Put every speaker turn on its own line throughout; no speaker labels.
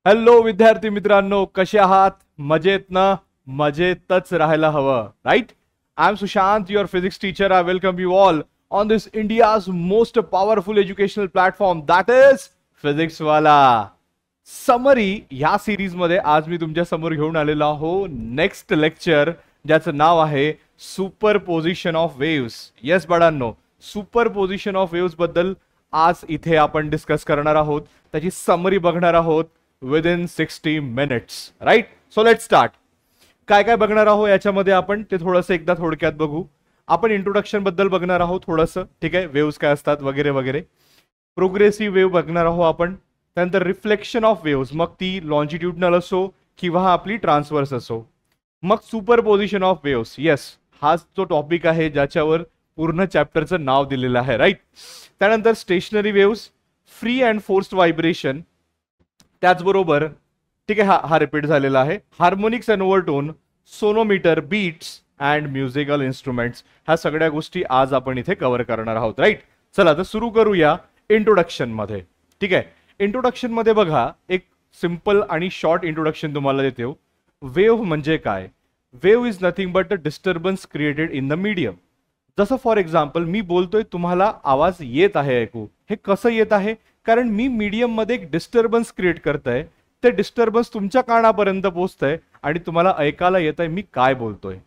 Hello विद्यार्थी मित्रांनो, कसे आहात? मजेत ना? मजेतच राहायला हवं, right? I am Sushant, your physics teacher. I welcome you all on this India's most powerful educational platform that is Physics Wallah. Summary ह्या सिरीज मध्ये आज मी तुमच्या समोर घेऊन आलेलो आहो नेक्स्ट लेक्चर, ज्याचं नाव आहे सुपरपोजिशन ऑफ वेव्स. येस बाळांनो, सुपरपोजिशन ऑफ वेव्स बद्दल आज इथे आपण डिस्कस करणार आहोत. त्याची समरी बघणार आहोत within 60 minutes. Right? So let start. काय काय बघणार आहोत याच्यामध्ये आपण ते थोडंसं एकदा थोडक्यात बघू. आपण इंट्रोडक्शन बद्दल बघणार आहोत थोडंसं, ठीक आहे, वेव्स काय असतात वगैरे वगैरे. प्रोग्रेसिव्ह वेव्ह बघणार आहोत आपण. त्यानंतर रिफ्लेक्शन ऑफ वेव्स, मग ती लॉन्जिट्युडनल असो किंवा आपली ट्रान्सवर्स असो. मग सुपरपोजिशन ऑफ वेव्स, येस, हाच तो टॉपिक आहे ज्याच्यावर पूर्ण चॅप्टरचं नाव दिलेलं आहे, राईट? त्यानंतर stationary waves, free and forced vibration, त्याचबरोबर ठीक आहे, हा रिपीट झालेला आहे. Harmonics and overtone, sonometer, beats and musical instruments, ह्या सगळ्या गोष्टी आज आपण इथे कव्हर करणार आहोत, राईट? चला तर सुरू करूया इंट्रोडक्शन मध्ये. ठीक आहे, इंट्रोडक्शन मध्ये बघा, एक सिंपल आणि शॉर्ट इंट्रोडक्शन तुम्हाला देते. वेव्ह म्हणजे काय? Wave is nothing but a disturbance created in the medium. जसं फॉर एक्झाम्पल मी बोलतोय, तुम्हाला आवाज येत आहे ऐकू. हे कसं येत आहे? कारण मी मीडियम मध्ये एक डिस्टर्बन्स क्रिएट करतोय. ते डिस्टर्बन्स तुमच्या कानापर्यंत पोहोचतंय आणि तुम्हाला ऐकायला येत आहे मी काय बोलतोय.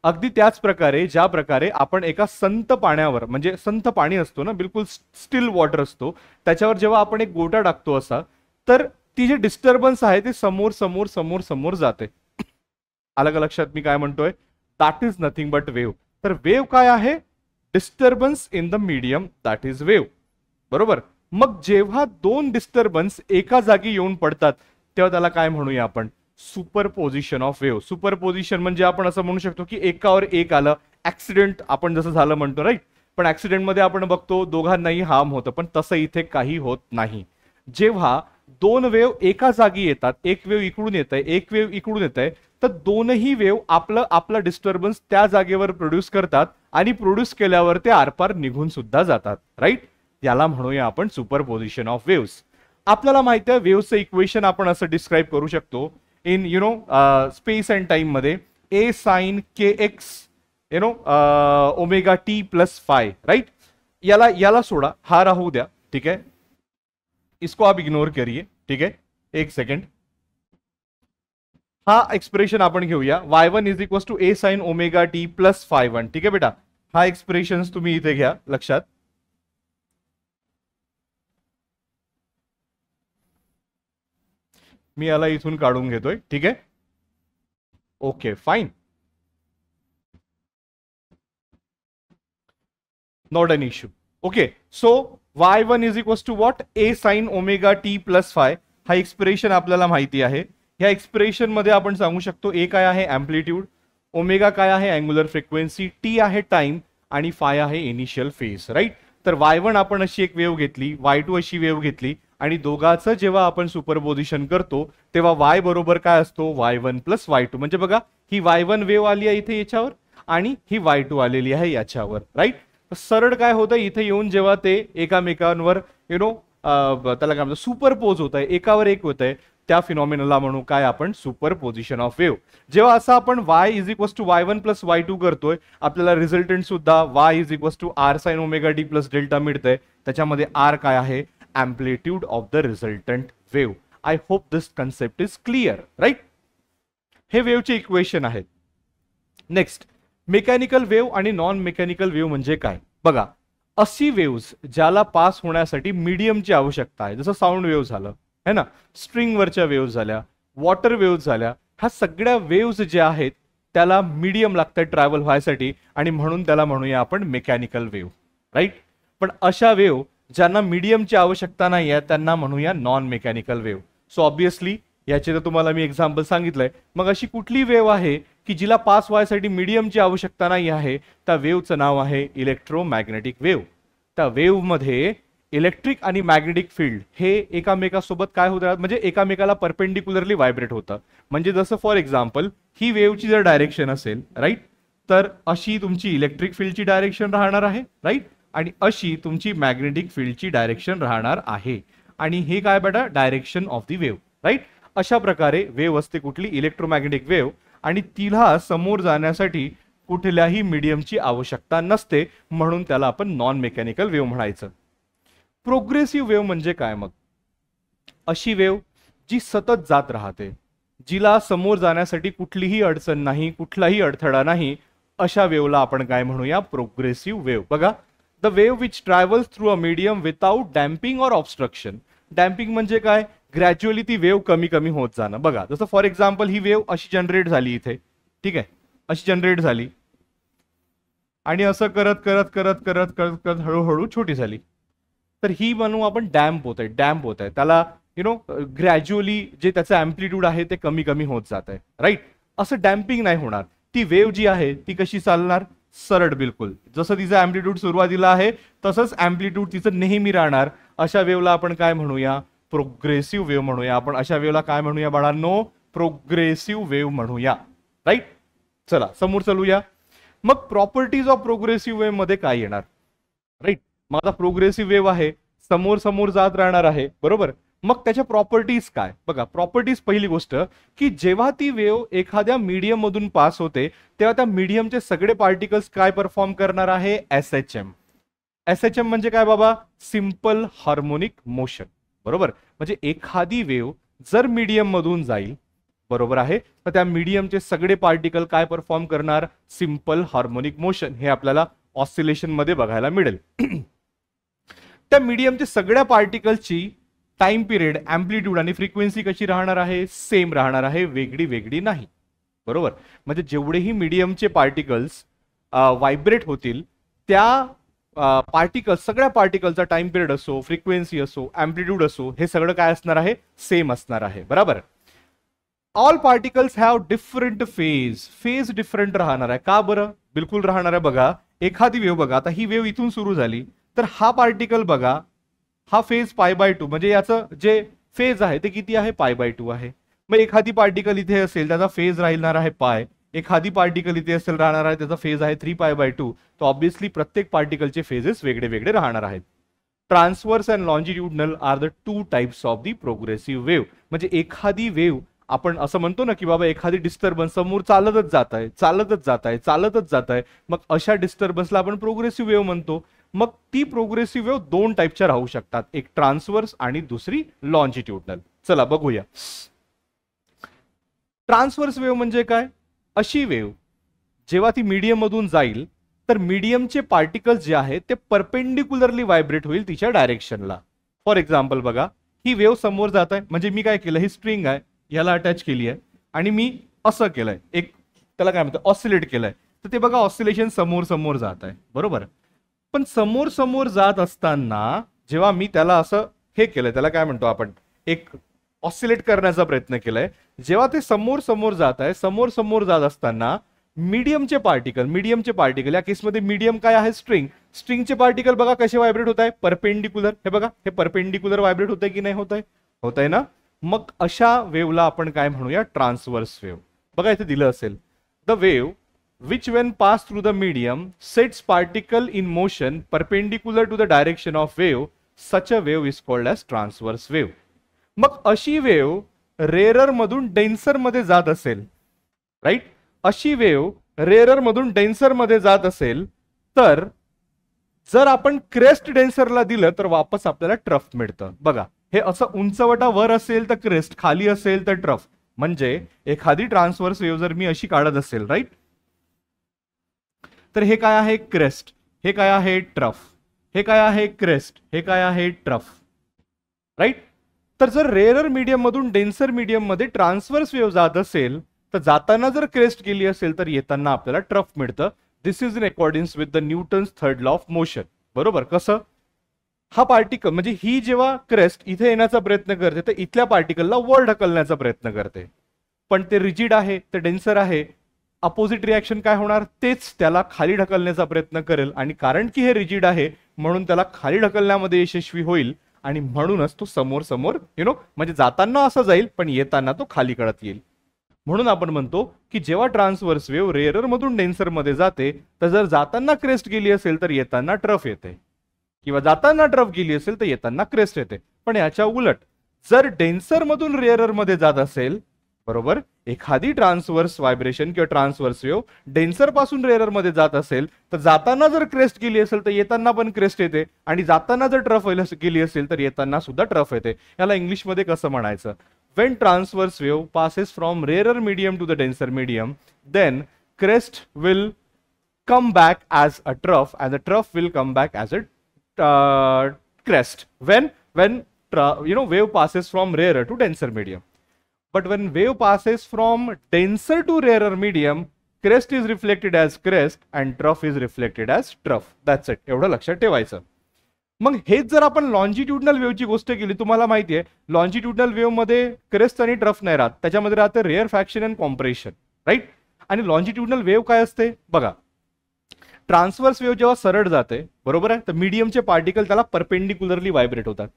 अगदी त्याच प्रकारे ज्या प्रकारे आपण एका संत पाण्यावर, म्हणजे संत पाणी असतो ना, बिलकुल स्टिल वॉटर असतो, त्याच्यावर जेव्हा आपण एक गोटा टाकतो असा, तर ती जे डिस्टर्बन्स आहे ते समोर समोर समोर समोर जाते. आलं का लक्षात मी काय म्हणतोय? That is nothing but wave. तर वेव्ह काय आहे? Disturbance in the medium, that is wave. बरोबर? मग जेव्हा दोन डिस्टर्बन्स एका जागी येऊन पडतात तेव्हा त्याला काय म्हणूया आपण? Superposition of wave. सुपरपोजिशन म्हणजे आपण असं म्हणू शकतो की एकावर एक आलं. ऍक्सिडेंट आपण जसं झालं म्हणतो, राईट? पण ऍक्सिडेंटमध्ये आपण बघतो दोघांनाही हार्म होतं, पण तसं इथे काही होत नाही. जेव्हा दोन वेव्ह एका जागी येतात, एक वेव्ह इकडून येत आहे, एक वेव्ह इकडून येत आहे, तर दोनही वेव्ह आपला डिस्टर्बन्स त्या जागेवर प्रोड्यूस करतात आणि प्रोड्यूस केल्यावर ते आरपार निघून सुद्धा जातात, राईट? याला म्हणूया आपण सुपरपोजिशन ऑफ वेव्स. आपल्याला माहिती आहे वेव्हचं इक्वेशन आपण असं डिस्क्राईब करू शकतो इन स्पेस अँड टाइम मध्ये, A sine K X omega T plus phi, right? याला सोडा, हा राहू द्या, ठीक है, इसको आप इग्नोर करिए, ठीक है, एक सेकंड. हा एक्सप्रेशन आपण घेऊया, y1 is equal to A sine omega T plus phi one. ठीक आहे बेटा, हा एक्सप्रेशन तुम्ही इथे घ्या लक्षात. मी याला इथून काढून घेतोय, ठीक आहे, okay fine, not an issue. Okay, so y1 is equal to what? A sine omega T plus phi. हा एक्सप्रेशन आपल्याला माहिती आहे. ह्या एक्सप्रेशन मध्ये आपण सांगू शकतो ए काय आहे? अँप्लिट्यूड, ओमेगा काय आहे? अँग्युलर फ्रिक्वेन्सी, टी आहे टाइम आणि फाय आहे इनिशियल फेज, राईट? तर y1 आपण अशी एक वेव्ह घेतली, y2 अशी वेव्ह घेतली आणि दोघांचं जेव्हा आपण सुपरपोजिशन करतो तेव्हा y बरोबर काय असतो? y1 plus y2. म्हणजे बघा, ही y1 वेव्ह आली आहे इथे याच्यावर आणि ही y2 आलेली आहे याच्यावर, राईट? सरळ काय होतं, इथे येऊन जेव्हा ते एकामेकांवर त्याला काय म्हणतो, सुपरपोज होत आहे, एकावर एक होत आहे, त्या फिनॉमिनाला म्हणू काय आपण? Superposition of wave. जेव्हा असं आपण y is equal to y1 plus y2 करतोय, आपल्याला रिझल्टंट सुद्धा y is equal to R sine omega D plus delta मिळतंय. त्याच्यामध्ये आर काय आहे? amplitude of the resultant wave. I hope this concept is clear, right? हे वेव्हचे equation आहेत. नेक्स्ट, मेकॅनिकल वेव्ह आणि नॉन मेकॅनिकल वेव्ह म्हणजे काय? बघा, अशी वेव्स ज्याला पास होण्यासाठी मीडियमची आवश्यकता आहे, जसं साऊंड वेव्ह झालं है ना, स्ट्रिंगवरच्या वेव्स झाल्या, वॉटर वेव्स झाल्या, ह्या सगळ्या वेव्स ज्या आहेत त्याला मीडियम लागतं ट्रॅव्हल व्हायसाठी आणि म्हणून त्याला म्हणूया आपण मेकॅनिकल वेव्ह, राईट? पण अशा वेव्ह ज्यांना मीडियमची आवश्यकता नाही आहे त्यांना म्हणूया non mechanical wave. So obviously याचे तर तुम्हाला मी एक्झाम्पल सांगितलंय. मग अशी कुठली वेव्ह आहे की जिला पास व्हायसाठी मीडियमची आवश्यकता नाही आहे? त्या वेव्हचं नाव आहे इलेक्ट्रोमॅग्नेटिक वेव्ह. त्या वेव्ह मध्ये इलेक्ट्रिक आणि मॅग्नेटिक फील्ड हे एकामेकासोबत काय होतात, म्हणजे एकामेकाला परपेंडिक्युलरली व्हायब्रेट होतं. म्हणजे जसं फॉर एक्झाम्पल ही वेव्हची जर डायरेक्शन असेल, राईट, तर अशी तुमची इलेक्ट्रिक फील्डची डायरेक्शन राहणार आहे, राईट, आणि अशी तुमची मॅग्नेटिक फील्डची डायरेक्शन राहणार आहे. आणि हे काय बेटा? Direction of the wave, right? अशा प्रकारे वेव्ह असते कुठली, इलेक्ट्रोमॅग्नेटिक वेव्ह, आणि तिला समोर जाण्यासाठी कुठल्याही मीडियमची आवश्यकता नसते, म्हणून त्याला आपण नॉन मेकॅनिकल वेव्ह म्हणायचं. प्रोग्रेसिव्ह वेव्ह म्हणजे काय मग? अशी वेव्ह जी सतत जात राहते, जिला समोर जाण्यासाठी कुठलीही अडचण नाही, कुठलाही अडथळा नाही, अशा वेव्हला आपण काय म्हणूया? Progressive wave. बघा, the wave which travels through a medium without damping or obstruction. Damping म्हणजे काय? ग्रॅज्युअली ती वेव्ह कमी कमी होत जाणं. बघा, जसं फॉर एक्झाम्पल ही वेव्ह अशी जनरेट झाली इथे, ठीक आहे, अशी जनरेट झाली आणि असं करत करत करत करत करत करत हळूहळू छोटी झाली, तर ही म्हणू आपण डॅम्प होत आहे, डॅम्प होत आहे. त्याला ग्रॅज्युअली जे त्याचं अँप्लिट्यूड आहे ते कमी कमी होत जात आहे, राईट. असं डॅम्पिंग नाही होणार. ती वेव्ह जी आहे ती कशी चालणार? सरळ, बिलकुल जसं तिचं अँप्लिट्यूड सुरुवातीला आहे तसंच अँप्लिट्यूड तिचं नेहमी राहणार. अशा वेव्हला आपण काय म्हणूया? प्रोग्रेसिव्ह वेव्ह म्हणूया. आपण अशा वेव्हला काय म्हणूया बाळांनो? प्रोग्रेसिव्ह वेव्ह म्हणूया, राईट. चला समोर चलूया. मग प्रॉपर्टीज ऑफ प्रोग्रेसिव्ह वेव्ह मध्ये काय येणार, राईट. मग आता प्रोग्रेसिव्ह वेव्ह आहे, समोर समोर जात राहणार आहे, बरोबर. मग त्याच्या प्रॉपर्टीज काय? बघा, प्रॉपर्टीज पहिली गोष्ट की जेव्हा ती वेव्ह एखाद्या मीडियम मधून पास होते तेव्हा त्या मीडियमचे सगळे पार्टिकल्स काय परफॉर्म करणार आहे? SHM. SHM म्हणजे काय बाबा? सिंपल हार्मोनिक मोशन, बरोबर. म्हणजे एखादी वेव्ह जर मीडियम मधून जाईल, बरोबर आहे, तर त्या मीडियमचे सगळे पार्टिकल काय परफॉर्म करणार? Simple harmonic motion. हे आपल्याला ऑसिलेशन मध्ये बघायला मिळेल. त्या मीडियमच्या सगळ्या पार्टिकलची टाइम पिरियड, अँप्लिट्यूड आणि फ्रिक्वेन्सी कशी राहणार आहे? सेम राहणार आहे, वेगळी वेगळी नाही, बरोबर. म्हणजे जेवढेही मीडियमचे पार्टिकल्स व्हायब्रेट होतील त्या पार्टिकल्स, सगळ्या पार्टिकलचा टाइम पिरियड असो, फ्रिक्वेन्सी असो, अँप्लिट्यूड असो, हे सगळं काय असणार आहे? सेम असणार आहे, बरोबर. All particles have different phase. Phase different राहणार आहे. का बरं? बिलकुल राहणार आहे. बघा, एखादी वेव्ह बघा, आता ही वेव्ह इथून सुरू झाली तर हा पार्टिकल बघा, हा फेज π/2, म्हणजे याचं जे फेज आहे ते किती आहे? π/2 आहे. मग एखादी पार्टिकल इथे असेल त्याचा फेज राहणार आहे पाय, एखादी पार्टिकल इथे असेल राहणार आहे त्याचा फेज आहे 3π/2. तर ऑब्व्हियसली प्रत्येक पार्टिकलचे फेजेस वेगळे वेगळे राहणार आहेत. Transverse and longitudinal are the two types of the progressive wave. म्हणजे एखादी वेव्ह आपण असं म्हणतो ना की बाबा एखादी डिस्टर्बन्स समोर चालतच जात आहे, चालतच जात आहे, चालतच जात आहे, मग अशा डिस्टर्बन्सला आपण प्रोग्रेसिव्ह वेव्ह म्हणतो. मग ती प्रोग्रेसिव्ह वेव्ह दोन टाइपच्या राहू शकतात, एक ट्रान्सवर्स आणि दुसरी लॉन्जिट्युडनल. चला बघूया. ट्रान्सवर्स वेव्ह म्हणजे काय? अशी वेव्ह जेव्हा ती मीडियम मधून जाईल तर मीडियमचे पार्टिकल्स जे आहेत ते परपेंडिक्युलरली व्हायब्रेट होईल तिच्या डायरेक्शनला. फॉर एक्झाम्पल बघा, ही वेव्ह समोर जात आहे, म्हणजे मी काय केलं, ही स्ट्रिंग आहे याला अटॅच केली आहे आणि मी असं केलंय, एक त्याला काय म्हणतात, ऑसिलेट केलंय. तर ते बघा ऑसिलेशन समोर समोर जात आहे, बरोबर. पण समोर समोर जात असताना जेव्हा मी त्याला असं हे केलंय, त्याला काय म्हणतो आपण, एक ऑसिलेट करण्याचा प्रयत्न केलाय, जेव्हा ते समोर समोर जात आहे, समोर समोर जात असताना मीडियमचे पार्टिकल या केसमध्ये मीडियम काय आहे? स्ट्रिंग. स्ट्रिंगचे पार्टिकल बघा कसे व्हायब्रेट होत आहे? परपेंडिक्युलर. हे बघा, हे परपेंडिक्युलर व्हायब्रेट होत आहे की नाही होत आहे? होत आहे ना. मग अशा वेव्हला आपण काय म्हणूया? Transverse wave. बघा इथे दिलं असेल, the wave which when pass through the medium sets particle in motion perpendicular to the direction of wave, such a wave is called as transverse wave. मग अशी वेव्ह रेअरर मधून डेन्सर मध्ये जात असेल, राईट, अशी वेव्ह रेअरर मधून denser मध्ये जात असेल तर जर आपण क्रेस्ट डेन्सरला दिलं तर वापस आपल्याला ट्रफ मिळतं. बघा, हे असं उंचवटा वर असेल तर क्रेस्ट, खाली असेल तर ट्रफ. म्हणजे एखादी ट्रान्सवर्स वेव्ह जर मी अशी काढत असेल, राईट, तर हे काय आहे? क्रेस्ट. हे काय आहे? ट्रफ. हे काय आहे? क्रेस्ट. हे काय आहे? Trough, right. तर जर रेअरर मीडियम मधून डेन्सर मीडियम मध्ये ट्रान्सवर्स वेव्ह जात असेल तर जाताना जर क्रेस्ट केली असेल तर येताना आपल्याला ट्रफ मिळतं. This is in accordings with the Newton's third law of motion. बरोबर. कसं? हा पार्टिकल म्हणजे ही जेव्हा क्रेस्ट इथे येण्याचा प्रयत्न करते तर इथल्या पार्टिकलला वर ढकलण्याचा प्रयत्न करते, पण ते रिजिड आहे, ते डेन्सर आहे. अपोजिट रिॲक्शन काय होणार? तेच त्याला खाली ढकलण्याचा प्रयत्न करेल आणि कारण की हे रिजिड आहे म्हणून त्याला खाली ढकलण्यामध्ये यशस्वी होईल आणि म्हणूनच तो समोर समोर म्हणजे जाताना असं जाईल पण येताना तो खाली कळत येईल. म्हणून आपण म्हणतो की जेव्हा ट्रान्सवर्स वेव्ह रेअरर मधून डेन्सर मध्ये जाते तर जर जाताना क्रेस्ट गेली असेल तर येताना ट्रफ येते, किंवा जाताना ट्रफ गेली असेल तर येताना क्रेस्ट येते. पण याच्या उलट जर डेन्सर मधून रेअरर मध्ये जात असेल, बरोबर, एखादी ट्रान्सवर्स व्हायब्रेशन किंवा ट्रान्सवर्स वेव्ह डेन्सर पासून रेअरर मध्ये जात असेल तर जाताना जर क्रेस्ट गेली असेल तर येताना पण क्रेस्ट येते, आणि जाताना जर ट्रफ गेली असेल तर येताना सुद्धा ट्रफ येते. याला इंग्लिश मध्ये कसं म्हणायचं? When transverse wave passes from rarer medium to the denser medium, then crest will come back as a trough and the trough will come back as a crest when wave passes from rarer to denser medium. But when wave passes from denser to rarer medium, crest is reflected as crest and trough is reflected as trough. That's it. एवढं लक्षात ठेवायचं. मग हेच जर आपण longitudinal वेव्हची गोष्ट केली, तुम्हाला माहिती आहे लॉन्जिट्युडनल वेव्ह मध्ये क्रेस्ट आणि ट्रफ नाही राहत, त्याच्यामध्ये राहतं rarefaction and compression, right. आणि लॉन्जिट्युडनल वेव्ह काय असते बघा, ट्रान्सवर्स वेव्ह जेव्हा सरळ जाते, बरोबर आहे, तर मीडियमचे पार्टिकल त्याला परपेंडिक्युलरली व्हायब्रेट होतात.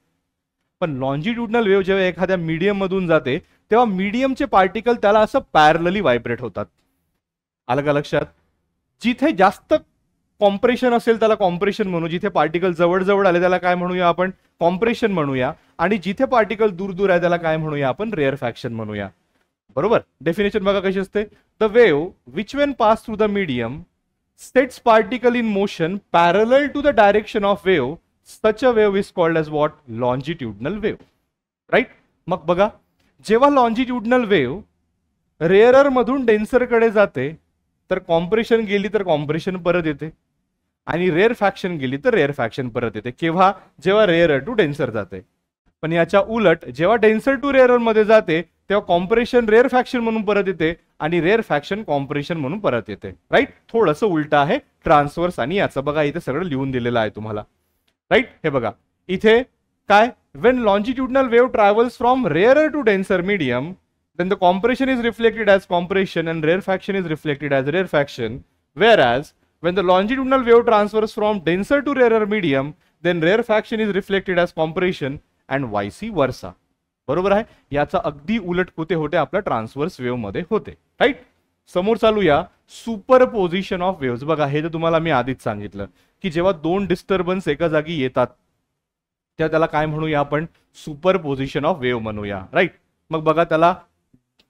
पण लॉन्जिट्युडनल वेव्ह जेव्हा एखाद्या मीडियम मधून जाते तेव्हा मीडियमचे पार्टिकल त्याला असं पॅरलली व्हायब्रेट होतात. आलं का लक्षात? जिथे जास्त कॉम्प्रेशन असेल त्याला कॉम्प्रेशन म्हणू, जिथे पार्टिकल जवळ जवळ आले त्याला काय म्हणूया आपण? कॉम्प्रेशन म्हणूया. आणि जिथे पार्टिकल दूर दूर आहे त्याला काय म्हणूया आपण? रेअर फॅक्शन म्हणूया. बरोबर. डेफिनेशन बघा कशी असते. The wave which when pass through the medium sets particle in motion parallel to the direction of wave, such a wave is called as what? Longitudinal wave, right. मग बघा, जेव्हा longitudinal wave rarer मधून denser कडे जाते तर compression गेली तर compression परत येते, आणि रेअर फॅक्शन गेली तर रेअर फॅक्शन परत येते. केव्हा? जेव्हा रेअरर टू डेन्सर जाते. पण याच्या उलट जेव्हा डेन्सर टू रेअरर मध्ये जाते तेव्हा कॉम्प्रेशन रेअर फॅक्शन म्हणून परत येते आणि रेअर फॅक्शन कॉम्प्रेशन म्हणून परत येते, राईट. थोडंसं उलट आहे ट्रान्सवर्स आणि याचं. बघा इथे सगळं लिहून दिलेलं आहे तुम्हाला, राईट. हे बघा इथे काय, when longitudinal wave travels from rarer to denser medium, then the compression is reflected as compression and rare faction is reflected as rare faction. Whereas when the longitudinal wave transfers from denser to rarer medium, then rare faction is reflected as compression and vice versa. बरोबर आहे. याचा अगदी उलट होते आपल्या transverse wave मध्ये होते, right. समोर चालूया सुपरपोजिशन ऑफ वेव्हज. बघा हे तर तुम्हाला मी आधीच सांगितलं की जेव्हा दोन डिस्टर्बन्स एका जागी येतात तेव्हा त्याला काय म्हणूया आपण? सुपरपोजिशन ऑफ वेव्ह म्हणूया, राईट. मग बघा त्याला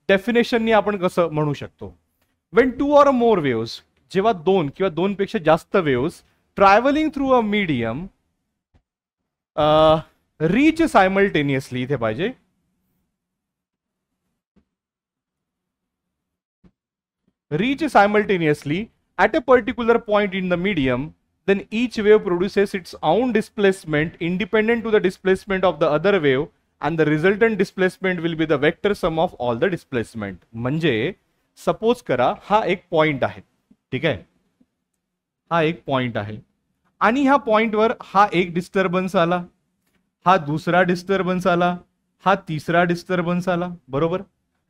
डेफिनेशननी आपण कसं म्हणू शकतो? Wien to or more waves, जेव्हा दोन किंवा दोनपेक्षा जास्त waves travelling through a medium reach simultaneously, इथे पाहिजे reach simultaneously at a particular point in the medium, then each wave produces its own displacement independent to the displacement of the other wave and the resultant displacement will be the vector sum of all the displacement. म्हणजे suppose करा हा एक point आहे, ठीक आहे, हा एक point आहे आणि ह्या पॉइंटवर हा एक डिस्टर्बन्स आला, हा दुसरा डिस्टर्बन्स आला, हा तिसरा डिस्टर्बन्स आला. बरोबर.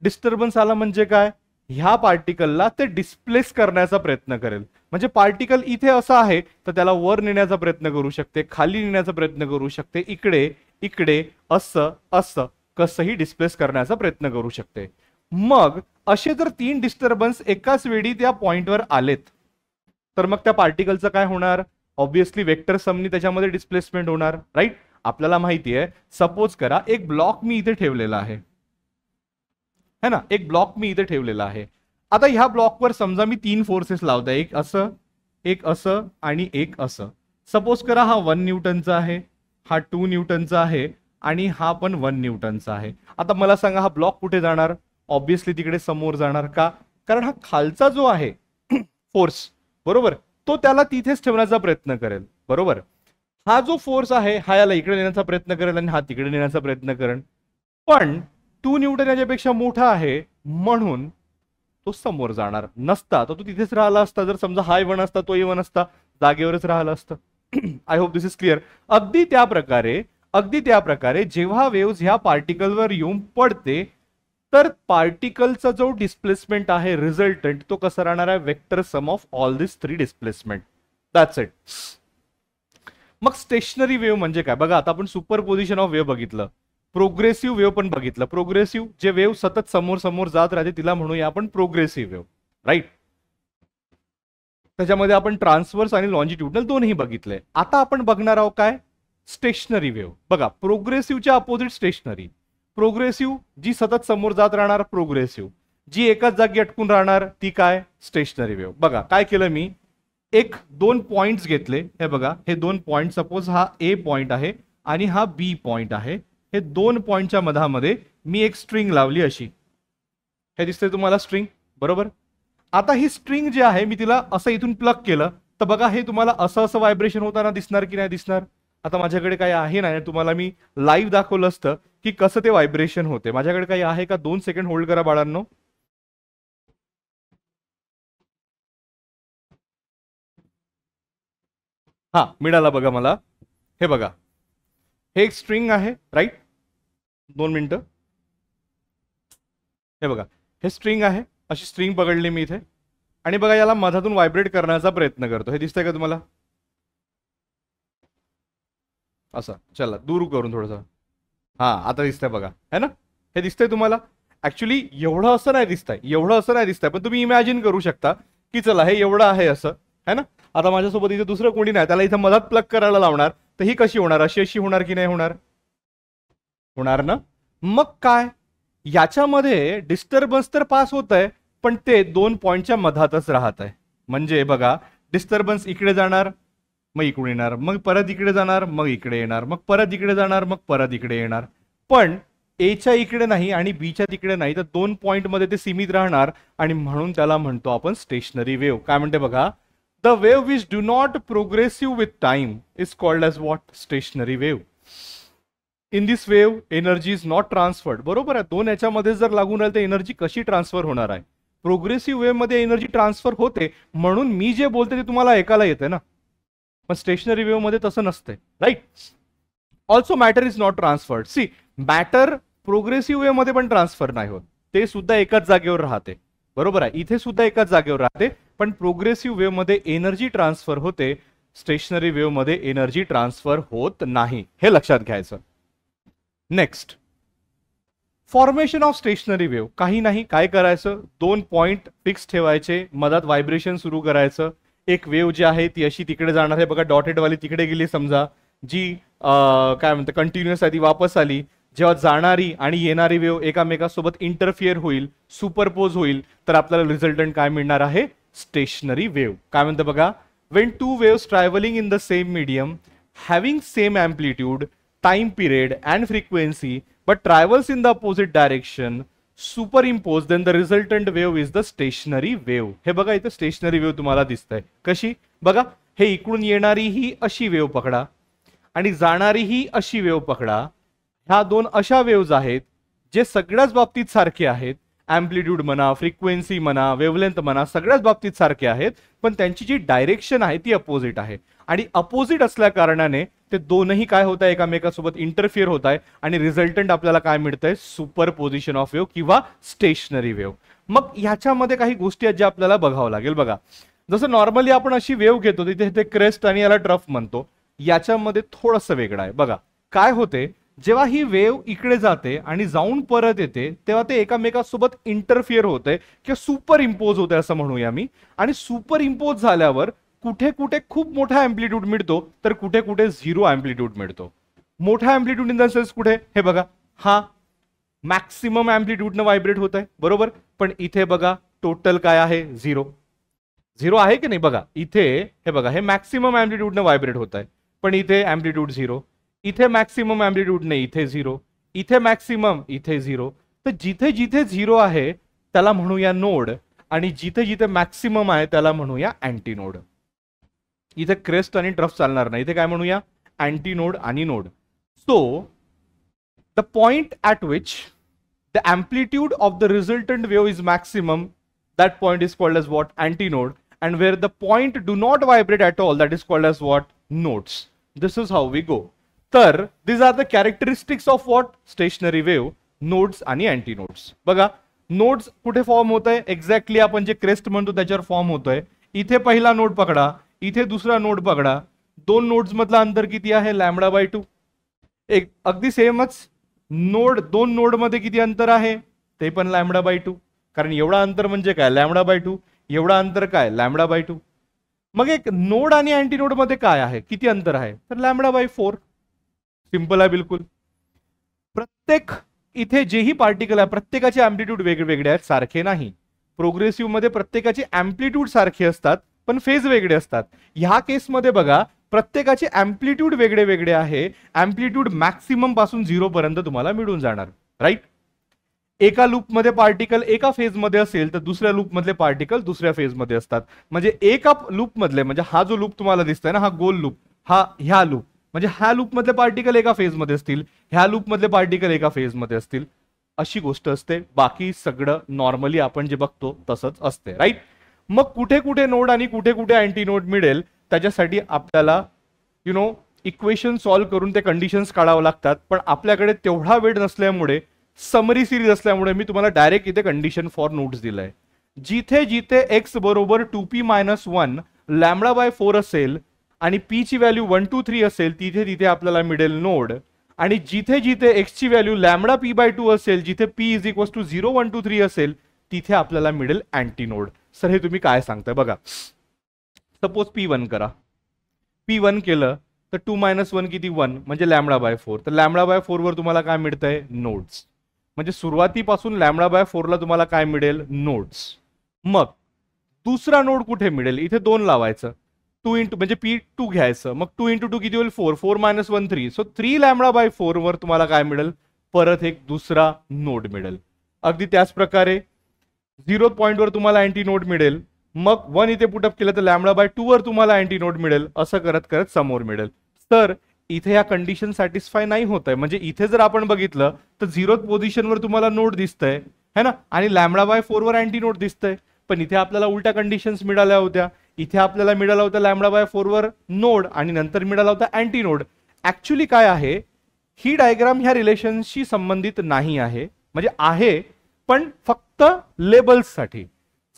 डिस्टर्बन्स आला म्हणजे काय? ह्या पार्टिकलला ते डिस्प्लेस करण्याचा प्रयत्न करेल. म्हणजे पार्टिकल इथे असा आहे तर त्याला वर नेण्याचा प्रयत्न करू शकते, खाली नेण्याचा प्रयत्न करू शकते, इकडे इकडे असं असं कसंही डिस्प्लेस करण्याचा प्रयत्न करू शकते. मग असे जर तीन डिस्टर्बन्स एकाच वेळी त्या पॉइंटवर आलेत तर मग त्या पार्टिकलचं काय होणार? ऑब्विसली वेक्टर समनी त्याच्यामध्ये डिस्प्लेसमेंट होणार, राईट. आपल्याला माहिती आहे, सपोज करा एक ब्लॉक मी इथे ठेवलेला आहे, है ना, एक ब्लॉक मी इथे ठेवलेला आहे. आता ह्या ब्लॉकवर समजा मी तीन फोर्सेस लावतोय, एक असं आणि एक असं. सपोज करा हा 1 न्यूटनचा आहे, हा 2 न्यूटनचा आहे आणि हा पण 1 न्यूटनचा आहे. आता मला सांगा हा ब्लॉक कुठे जाणार? ऑब्विसली तिकडे समोर जाणार. का? कारण हा खालचा जो आहे फोर्स, बरोबर, तो त्याला तिथेच ठेवण्याचा प्रयत्न करेल. बरोबर. हा जो फोर्स आहे हा याला इकडे नेण्याचा प्रयत्न करेल आणि हा तिकडे नेण्याचा प्रयत्न करेल. पण 2 न्यूटन याच्यापेक्षा मोठा आहे म्हणून तो समोर जाणार नसता तर तो तिथेच राहिला असता. जर समजा हा 1 असता, तो 1 असता, जागेवरच राहिला असतं. I hope this is clear. अगदी त्या प्रकारे जेव्हा वेव्हज ह्या पार्टिकलवर येऊन पडते तर पार्टिकलचा जो डिस्प्लेसमेंट आहे रिझल्टंट तो कसा राहणार आहे? Vector sum of all this 3 displacement. That's it. मग स्टेशनरी वेव्ह म्हणजे काय? बघा आता आपण सुपरपोजिशन ऑफ वेव्ह बघितलं, प्रोग्रेसिव्ह वेव्ह पण बघितलं. प्रोग्रेसिव्ह जे वेव्ह सतत समोर समोर जात राहते तिला म्हणूया आपण प्रोग्रेसिव्ह वेव्ह, राईट. त्याच्यामध्ये आपण ट्रान्सवर्स आणि लॉन्जिट्युडनल दोन्ही बघितले. आता आपण बघणार आहोत काय? Stationery wave. बघा प्रोग्रेसिव्हच्या अपोजिट स्टेशनरी. प्रोग्रेसिव्ह, जी सतत समोर जात राहणार प्रोग्रेसिव्ह, जी एकाच जागी अटकून राहणार ती काय स्टेशनरी वेव्ह. बघा काय केलं मी, एक दोन पॉइंट्स घेतले, हे बघा हे दोन पॉइंट, सपोज हा ए पॉइंट आहे आणि हा बी पॉइंट आहे, हे दोन पॉइंटच्या मधामध्ये मी एक स्ट्रिंग लावली अशी, हे दिसतंय तुम्हाला स्ट्रिंग बरोबर. आता ही स्ट्रिंग जी आहे मी तिला असं इथून प्लग केलं तर बघा हे तुम्हाला असं असं व्हायब्रेशन होताना दिसणार की नाही दिसणार. आता माझ्याकडे काही आहे नाही, तुम्हाला मी लाईव्ह दाखवलं असतं की कसं ते व्हायब्रेशन होते. माझ्याकडे काही आहे का, 2 सेकंड होल्ड करा बाळांनो. हा मिळाला बघा मला, हे बघा हे एक स्ट्रिंग आहे राईट, 2 मिनिटं, हे बघा हे स्ट्रिंग आहे, अशी स्ट्रिंग पकडली मी इथे आणि बघा याला मधातून व्हायब्रेट करण्याचा प्रयत्न करतो. हे दिसतंय का तुम्हाला, असं चला दूर करून थोडंसं, हा आता दिसतंय बघा, है ना, हे दिसतंय तुम्हाला. ऍक्च्युली एवढं असं नाही दिसतंय, एवढं असं नाही दिसतंय, पण तुम्ही इमॅजिन करू शकता की चला हे एवढं आहे असं, है ना. आता माझ्यासोबत इथे दुसरं कोणी नाही, त्याला इथं मधात प्लग करायला लावणार तर ही कशी होणार, अशी अशी होणार की नाही होणार, होणार ना. मग काय, याच्यामध्ये डिस्टर्बन्स तर पास होत आहे पण ते दोन पॉइंटच्या मधातच राहत आहे. म्हणजे बघा डिस्टर्बन्स इकडे जाणार मग इकडे येणार, मग परत इकडे जाणार, मग इकडे येणार, मग परत इकडे जाणार, मग परत इकडे येणार, पण एच्या इकडे नाही आणि बीच्या तिकडे नाही, तर दोन पॉइंट मध्ये ते सीमित राहणार आणि म्हणून त्याला म्हणतो आपण स्टेशनरी वेव्ह. काय म्हणते बघा, the wave which do not progressive with time is called as what, stationary wave. In this wave energy is not transferred. बरोबर आहे, दोन याच्यामध्ये जर लागून राहील तर एनर्जी कशी ट्रान्सफर होणार आहे. प्रोग्रेसिव्ह वेव्ह मध्ये एनर्जी ट्रान्सफर होते म्हणून मी जे बोलते ते तुम्हाला ऐकायला येते ना, पण स्टेशनरी वेव्ह मध्ये तसं नसते right. Also matter is not transferred. See matter progressive wave मध्ये पण ट्रान्सफर नाही होत, ते सुद्धा एकाच जागेवर राहते. बरोबर आहे, इथे सुद्धा एकाच जागेवर राहते, पण प्रोग्रेसिव्ह वेव्ह मध्ये एनर्जी ट्रान्सफर होते, स्टेशनरी वेव्ह मध्ये एनर्जी ट्रान्सफर होत नाही, हे लक्षात घ्यायचं. Next, formation of stationery wave. काही नाही, काय करायचं, दोन पॉइंट फिक्स ठेवायचे, मधात व्हायब्रेशन सुरू करायचं, एक वेव्ह जी आहे ती अशी तिकडे जाणार आहे बघा, डॉटेड वाली तिकडे गेली समजा, जी काय म्हणते कंटिन्युअस आहे ती वापस आली. जेव्हा जाणारी आणि येणारी वेव्ह एकामेकासोबत इंटरफिअर होईल, सुपरपोज होईल, तर आपल्याला रिझल्टंट काय मिळणार आहे, स्टेशनरी वेव्ह. काय म्हणतं बघा, Wien two waves travelling in the same medium having same amplitude, time period and frequency but travels in the opposite direction, superimpose, then the resultant wave is the stationary wave. हे बघा इथे stationery wave तुम्हाला दिसतंय कशी, बघा हे इकडून येणारी ही अशी वेव्ह पकडा आणि जाणारी ही अशी वेव्ह पकडा. ह्या दोन अशा वेव्हज आहेत जे सगळ्याच बाबतीत सारखे आहेत, अँप्लिट्यूड म्हणा, फ्रिक्वेन्सी म्हणा, वेव्हलेंथ म्हणा, सगळ्याच बाबतीत सारखे आहेत, पण त्यांची जी डायरेक्शन आहे ती अपोजिट आहे. आणि अपोजिट असल्या कारणाने ते दोनही काय होत आहे, एकामेकासोबत इंटरफिअर होत आहे आणि रिझल्टंट आपल्याला काय मिळतंय, सुपर पोझिशन ऑफ वेव्ह किंवा स्टेशनरी वेव्ह. मग ह्याच्यामध्ये काही गोष्टी आहेत ज्या आपल्याला बघावं लागेल. बघा जसं नॉर्मली आपण अशी वेव्ह घेतो तिथे ते क्रेस्ट आणि याला ट्रफ म्हणतो, याच्यामध्ये थोडंसं वेगळं आहे. बघा काय होते, जेव्हा ही वेव्ह इकडे जाते आणि जाऊन परत येते तेव्हा ते एकामेकासोबत इंटरफिअर होते किंवा सुपर इम्पोज होते असं म्हणूया मी. आणि सुपर इम्पोज झाल्यावर कुठे कुठे खूप मोठा अँप्लिट्यूड मिळतो तर कुठे कुठे झिरो अँप्लिट्यूड मिळतो. मोठा अँप्लिट्यूड इन द सेन्स कुठे, हे बघा हा मॅक्सिमम अँप्लिट्यूडनं व्हायब्रेट होत आहे बरोबर, पण इथे बघा टोटल काय आहे, झिरो. झिरो आहे की नाही, बघा इथे हे बघा हे मॅक्सिमम अँप्लिट्यूडनं व्हायब्रेट होत आहे, पण इथे अँप्लिट्यूड झिरो, इथे मॅक्सिमम अँप्लिट्यूड नाही, इथे झिरो, इथे मॅक्सिमम, इथे झिरो. तर जिथे जिथे झिरो आहे त्याला म्हणूया नोड आणि जिथे जिथे मॅक्सिमम आहे त्याला म्हणूया अँटी नोड. इथे क्रेस्ट आणि ट्रफ चालणार नाही, इथे काय म्हणूया अँटी नोड आणि node. So the point at which the amplitude of the resultant wave is maximum, that point is called as what, antinode, and where the point do not vibrate at all, that is called as what, nodes. This is how we go. तर these are the characteristics of what, stationary wave, nodes आणि antinodes. बघा nodes कुठे form होत आहे, exactly आपण जे crest म्हणतो त्याच्यावर फॉर्म होतोय. इथे पहिला नोड पकडा, इथे दुसरा नोड पकडा, दोन नोड्स मधला अंतर किती आहे, λ/2. एक अगदी सेमच नोड, दोन नोड मध्ये किती अंतर आहे, ते पण λ/2, कारण एवढा अंतर म्हणजे काय, λ/2, एवढा अंतर काय, λ/2. मग एक नोड आणि अँटीनोड मध्ये काय आहे, किती अंतर आहे, तर λ/4. सिंपल आहे बिलकुल. प्रत्येक इथे जेही पार्टिकल आहे प्रत्येकाचे अँप्लिट्यूड वेगवेगळे आहेत, सारखे नाही. प्रोग्रेसिव्ह मध्ये प्रत्येकाचे अँप्लिट्यूड सारखे असतात पण फेज वेगळे असतात. ह्या केसमध्ये बघा प्रत्येकाचे अँप्लिट्यूड वेगळे वेगळे आहे. अँप्लिट्यूड मॅक्सिमम पासून 0 पर्यंत तुम्हाला मिळून जाणार, राईट. एका लूपमध्ये पार्टिकल एका फेजमध्ये असेल तर दुसऱ्या लूपमधले पार्टिकल दुसऱ्या फेजमध्ये असतात. म्हणजे एका लूपमधले, म्हणजे हा जो लूप तुम्हाला दिसतोय ना, हा गोल लूप, ह्या लूप, म्हणजे ह्या लूपमधले पार्टिकल एका फेजमध्ये असतील, ह्या लूपमधले पार्टिकल एका फेजमध्ये असतील, अशी गोष्ट असते. बाकी सगळं नॉर्मली आपण जे बघतो तसंच असते, राईट. मग कुठे कुठे नोड आणि कुठे कुठे अँटी नोड मिळेल त्याच्यासाठी आपल्याला इक्वेशन सॉल्व्ह करून ते कंडिशन्स काढावं लागतात. पण आपल्याकडे तेवढा वेळ नसल्यामुळे, समरी सिरीज असल्यामुळे मी तुम्हाला डायरेक्ट इथे कंडिशन फॉर नोड्स दिलंय. जिथे जिथे x बरोबर 2p-1 λ/4 असेल आणि p ची व्हॅल्यू 1 2 3 असेल तिथे तिथे आपल्याला मिळेल नोड. आणि जिथे जिथे x ची व्हॅल्यू λp/2 असेल, जिथे p इज इक्वल टू 0 1 2 3 असेल तिथे आपल्याला मिळेल अँटी नोड. सर हे तुम्ही काय सांगताय बघा. सपोज p1 करा, p1 केलं तर 2 - 1 किती 1 म्हणजे λ/4. तर λ/4 वर तुम्हाला काय मिळतंय, नोड्स. म्हणजे सुरुवातीपासून λ/4 ला तुम्हाला काय मिळेल, नोड्स. मग दुसरा नोड कुठे मिळेल, इथे 2 लावायचं, 2 इंटू म्हणजे p2 घ्यायचं, मग 2 × 2 किती होईल 4, 4 - 1 3. सो 3 λ/4 वर तुम्हाला काय मिळेल, परत एक दुसरा नोड मिळेल. अगदी त्याच प्रकारे 0 पॉइंटवर तुम्हाला अँटी नोड मिळेल. मग 1 इथे पुटअप केलं तर λ/2 वर तुम्हाला अँटी नोड मिळेल. असं करत करत समोर मिळेल. तर इथे या कंडिशन सॅटिस्फाय नाही होत आहे. म्हणजे इथे जर आपण बघितलं तर 0th पोझिशनवर तुम्हाला नोड दिसतंय है ना, आणि λ/4 वर अँटी नोड दिसतंय. पण इथे आपल्याला उलट्या कंडिशन्स मिळाल्या होत्या. इथे आपल्याला मिळाला होता λ/4 वर नोड आणि नंतर मिळाला होता अँटी नोड. ऍक्च्युली काय आहे, ही डायग्राम ह्या रिलेशनशी संबंधित नाही आहे. म्हणजे आहे पण फक्त लेबल्ससाठी.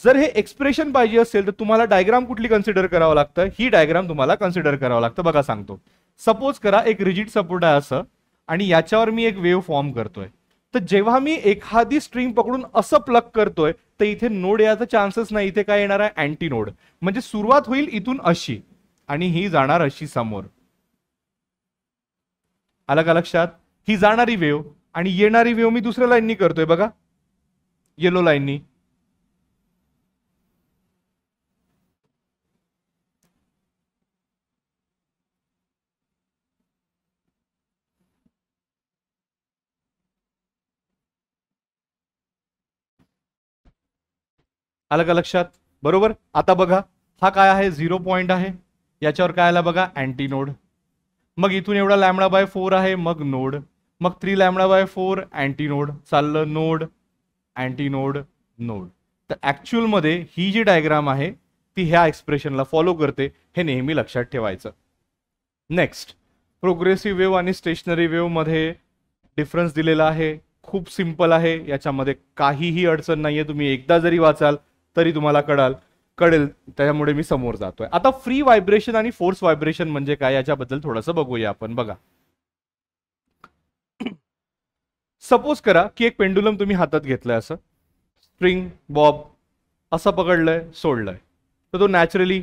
जर हे एक्सप्रेशन पाहिजे असेल तर तुम्हाला डायग्राम कुठली कन्सिडर करावं लागतं, ही डायग्राम तुम्हाला कन्सिडर करावं लागतं. बघा सांगतो. सपोज करा एक रिजिड सपोर्ट आहे असं, आणि याच्यावर मी एक वेव्ह फॉर्म करतोय. तर जेव्हा मी एखादी स्ट्रिंग पकडून असं प्लग करतोय तर इथे नोड याचा चान्सेस नाही. इथे काय येणार आहे, अँटी नोड. म्हणजे सुरुवात होईल इथून अशी आणि ही जाणार अशी समोर. आलं का लक्षात. ही जाणारी वेव्ह आणि येणारी वेव्ह मी दुसऱ्या लाईननी करतोय बघा, येलो लाईननी. आलं का लक्षात, बरोबर. आता बघा हा काय आहे, 0 पॉइंट आहे. याच्यावर काय आला बघा, अँटी नोड. मग इथून एवढा λ/4 आहे, मग नोड. मग 3 λ/4 अँटी नोड, चाललं नोड अँटी नोड नोड. तर ऍक्च्युअल मध्ये ही जी डायग्राम आहे ती ह्या एक्सप्रेशनला फॉलो करते, हे नेहमी लक्षात ठेवायचं. नेक्स्ट, प्रोग्रेसिव्ह वेव्ह आणि स्टेशनरी वेव्ह मध्ये डिफरन्स दिलेला आहे. खूप सिंपल आहे, याच्यामध्ये काहीही अडचण नाहीये. तुम्ही एकदा जरी वाचाल तरी तुम्हाला कळेल. त्यामुळे मी समोर जातोय. आता फ्री व्हायब्रेशन आणि फोर्स व्हायब्रेशन म्हणजे काय याच्याबद्दल थोडंसं बघूया आपण. बघा, सपोज करा की एक पेंडुलम तुम्ही हातात घेतलंय, असं स्ट्रिंग बॉब असं पकडलंय सोडलंय, तर तो नॅचरली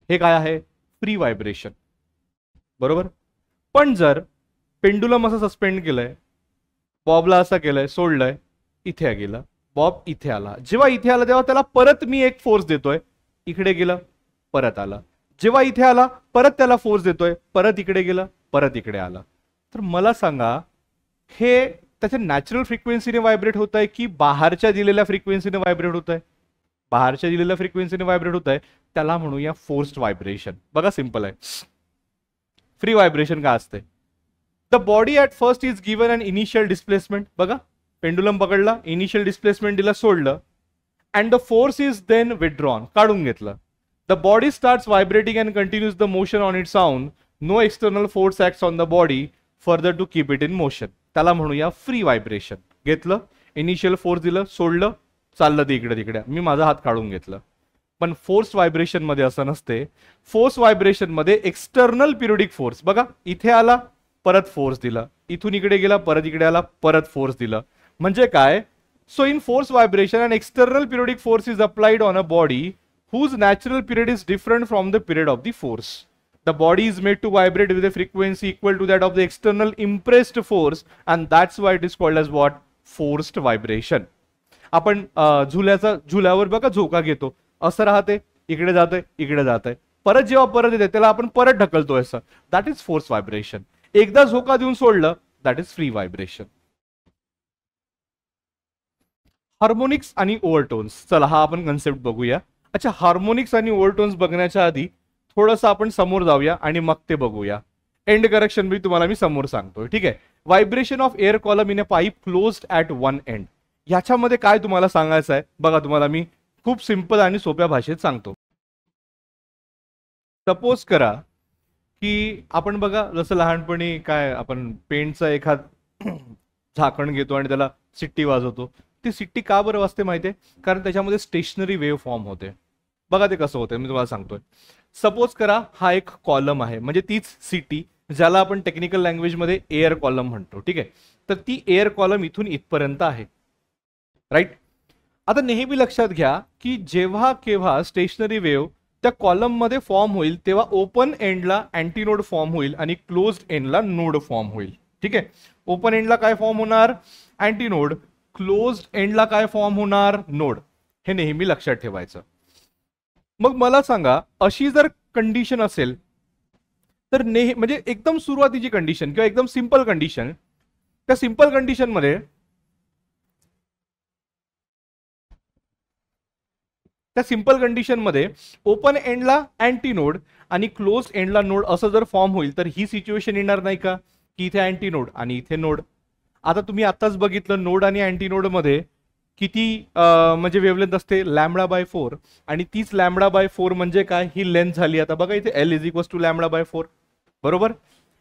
हे काय आहे, फ्री व्हायब्रेशन, बरोबर. पण जर पेंडुलम असं सस्पेंड केलंय, बॉबला असं केलंय, सोडलंय, इथे गेलं बॉब, इथे आला. जेव्हा इथे आला तेव्हा त्याला परत मी एक फोर्स देतोय, इकडे गेलं परत आला. जेव्हा इथे आला परत त्याला फोर्स देतोय, परत इकडे गेलं परत इकडे आला. तर मला सांगा हे त्याच्या नॅचरल फ्रिक्वेन्सीने व्हायब्रेट होत आहे की बाहेरच्या दिलेल्या फ्रिक्वेन्सीने व्हायब्रेट होत आहे. बाहेरच्या दिलेल्या फ्रिक्वेन्सीने व्हायब्रेट होत आहे, त्याला म्हणूया फोर्स्ड व्हायब्रेशन. बघा सिंपल आहे. फ्री व्हायब्रेशन काय असते, the body at first is given an initial displacement. बघा पेंडुलम पकडला, इनिशियल डिस्प्लेसमेंट दिला, सोडलं, and the force is then withdrawn, काढून घेतलं. The body starts vibrating and continues the motion on its own. No external force acts on the body further to keep it in motion. त्याला म्हणूया free vibration. घेतलं, initial force दिलं, सोडलं, चाललं ते इकडे तिकडे, मी माझा हात काढून घेतलं. पण फोर्स व्हायब्रेशन मध्ये असं नसते. फोर्स व्हायब्रेशन मध्ये एक्सटर्नल पिरियडिक फोर्स, बघा इथे आला परत फोर्स दिला, इथून इकडे गेला परत इकडे आला परत फोर्स दिला. म्हणजे काय, so in force vibration an external periodic force is applied on a body whose natural period is different from the period of the force. The body is made to vibrate with a frequency equal to that of the external impressed force, and that's why it is called as what? Forced vibration. आपण झुल्यावर बघा झोका घेतो, असं राहते, इकडे जाते, इकडे जाते, परत जेव्हा परत येते त्याला आपण परत ढकलतोय असं, दॅट इज फोर्स व्हायब्रेशन. एकदा झोका देऊन सोडलं, that is free vibration. Harmonics आणि ओव्हरटोन्स, चला हा आपण कन्सेप्ट बघूया. अच्छा, हार्मोनिक्स आणि ओव्हरटोन्स बघण्याच्या आधी थोडंसं आपण समोर जाऊया आणि मग ते बघूया. एंड करेक्शन भी तुम्हाला मी समोर सांगतोय, ठीक आहे. Vibration of air column in a pipe closed at one end. ह्याच्यामध्ये काय तुम्हाला सांगायचं आहे बघा, तुम्हाला मी खूप सिंपल आणि सोप्या भाषेत सांगतो. सपोज करा की आपण बघा जसं लहानपणी काय आपण पेंटचं एखाद झाकण घेतो आणि त्याला सिट्टी वाजवतो. ती सिट्टी का बरं वाजते माहितीये? कारण त्याच्यामध्ये स्टेशनरी वेव्ह फॉर्म होते. बघा ते कसं होतं मी तुम्हाला सांगतोय. सपोज करा हा एक कॉलम आहे, म्हणजे तीच सिटी ज्याला आपण टेक्निकल लँग्वेजमध्ये एअर कॉलम म्हणतो, ठीक आहे. तर ती एअर कॉलम इथून इथपर्यंत आहे, राईट. आता नेहमी लक्षात घ्या की जेव्हा केव्हा स्टेशनरी वेव्ह त्या कॉलम मध्ये फॉर्म होईल तेव्हा ओपन एंडला अँटीनोड फॉर्म होईल आणि क्लोज्ड एंडला नोड फॉर्म होईल, ठीक आहे. ओपन एंडला काय फॉर्म होणार? अँटीनोड. क्लोज्ड एंडला काय फॉर्म होणार? नोड. हे नेहमी लक्षात ठेवायचं. मग मला सांगा, अशी जर कंडिशन असेल तर म्हणजे एकदम सुरुवातीची कंडिशन किंवा एकदम सिंपल कंडिशन, त्या सिंपल कंडिशन मध्ये ओपन एंडला अँटीनोड आणि क्लोज एंडला नोड असं जर फॉर्म होईल तर ही सिच्युएशन येणार नाही का की इथे अँटीनोड आणि इथे नोड. आता तुम्ही आताच बघितलं नोड आणि अँटीनोड मध्ये किती म्हणजे वेवलेंथ असते? λ/4. आणि तीच λ/4 म्हणजे काय? ही लेंथ झाली. आता बघा इथे L इज इक्वल टू λ/4, बरोबर.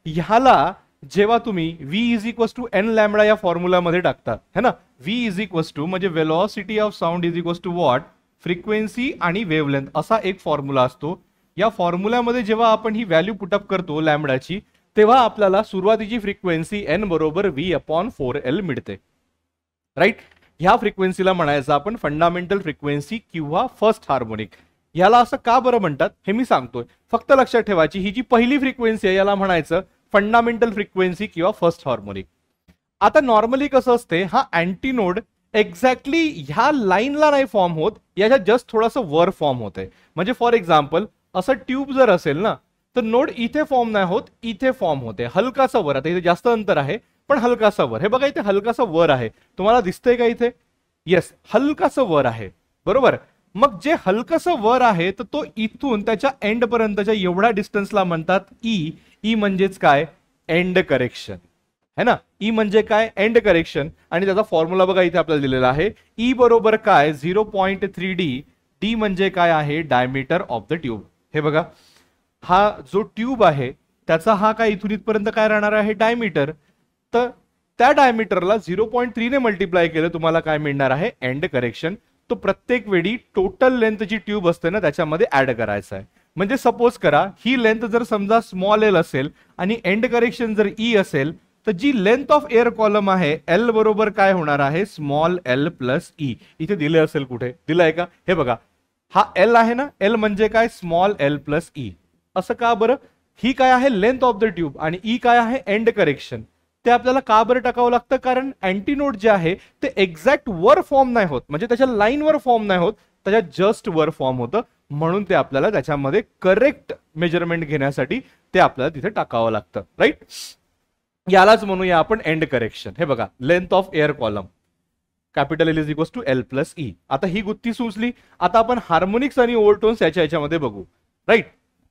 ह्याला जेव्हा तुम्ही V is equal to n lambda या फॉर्म्युलामध्ये टाकता है ना, V इज इक्वल टू म्हणजे velocity of sound is equal to what? Frequency आणि वेवलेंथ असा एक फॉर्म्युला असतो. या फॉर्म्युल्यामध्ये जेव्हा आपण ही व्हॅल्यू पुटअप करतो लॅम्बडाची, तेव्हा आपल्याला सुरुवातीची फ्रिक्वेन्सी n बरोबर V/4L मिळते, राईट. ह्या फ्रिक्वेन्सीला म्हणायचं आपण फंडामेंटल फ्रिक्वेन्सी किंवा फर्स्ट हार्मोनिक. याला असं का बरं म्हणतात हे मी सांगतोय, फक्त लक्षात ठेवायची. ही जी पहिली फ्रिक्वेन्सी आहे याला म्हणायचं फंडामेंटल फ्रिक्वेन्सी किंवा फर्स्ट हार्मोनिक. आता नॉर्मली कसं असते, हा अँटीनोड एक्झॅक्टली ह्या लाईनला नाही फॉर्म होत, याच्या जस्ट थोडंसं वर फॉर्म होते. म्हणजे फॉर एक्झाम्पल असं ट्यूब जर असेल ना, तर नोड इथे फॉर्म नाही होत, इथे फॉर्म होते हलकासा वर. आता इथे जास्त अंतर आहे पण हलकासा वर. हे बघा इथे हलकासा वर आहे, तुम्हाला दिसतंय का इथे? येस, हलकासं वर आहे, बरोबर. मग जे हलकासं वर आहे तर तो इथून त्याच्या एंड पर्यंतच्या एवढ्या डिस्टन्सला म्हणतात ई. ई म्हणजेच काय? एंड करेक्शन, है ना. ई म्हणजे काय? End correction. आणि त्याचा फॉर्म्युला बघा इथे आपल्याला दिलेला आहे. ई बरोबर काय? 0.3d. डी म्हणजे काय आहे? Diameter of the tube. हे बघा, हा जो ट्यूब आहे त्याचा हा काय इथून इथपर्यंत काय राहणार आहे? डायमीटर. तर त्या डायमीटरला 0.3 ने मल्टिप्लाय केलं तुम्हाला काय मिळणार आहे? End correction. तो प्रत्येक वेळी टोटल लेंथ जी ट्यूब असते ना त्याच्यामध्ये ऍड करायचा आहे. म्हणजे सपोज करा ही लेंथ जर समजा स्मॉल एल असेल आणि एंड करेक्शन जर ई असेल, तर जी लेंथ ऑफ एअर कॉलम आहे एल बरोबर काय होणार आहे? Small L plus E. इथे दिले असेल, कुठे दिलंय का? हे बघा, हा एल आहे ना, एल म्हणजे काय? Small L plus E. असं का बरं? ही काय आहे? लेंथ ऑफ द ट्यूब आणि ई काय आहे? End correction. ते आपल्याला का बरं टाकावं लागतं? कारण अँटीनोड जे आहे ते एक्झॅक्ट वर फॉर्म नाही होत, म्हणजे त्याच्या लाईनवर फॉर्म नाही होत, त्याच्या जस्ट वर फॉर्म होतं. म्हणून ते आपल्याला त्याच्यामध्ये करेक्ट मेजरमेंट घेण्यासाठी ते आपल्याला तिथे टाकावं लागतं, राईट. यालाच म्हणूया आपण एंड करेक्शन. हे बघा, length of air column capital L is equal to L plus E. आता ही गुत्ती सुचली. आता आपण हार्मोनिक्स आणि ओव्हरटोन्स याच्यामध्ये बघू, राईट.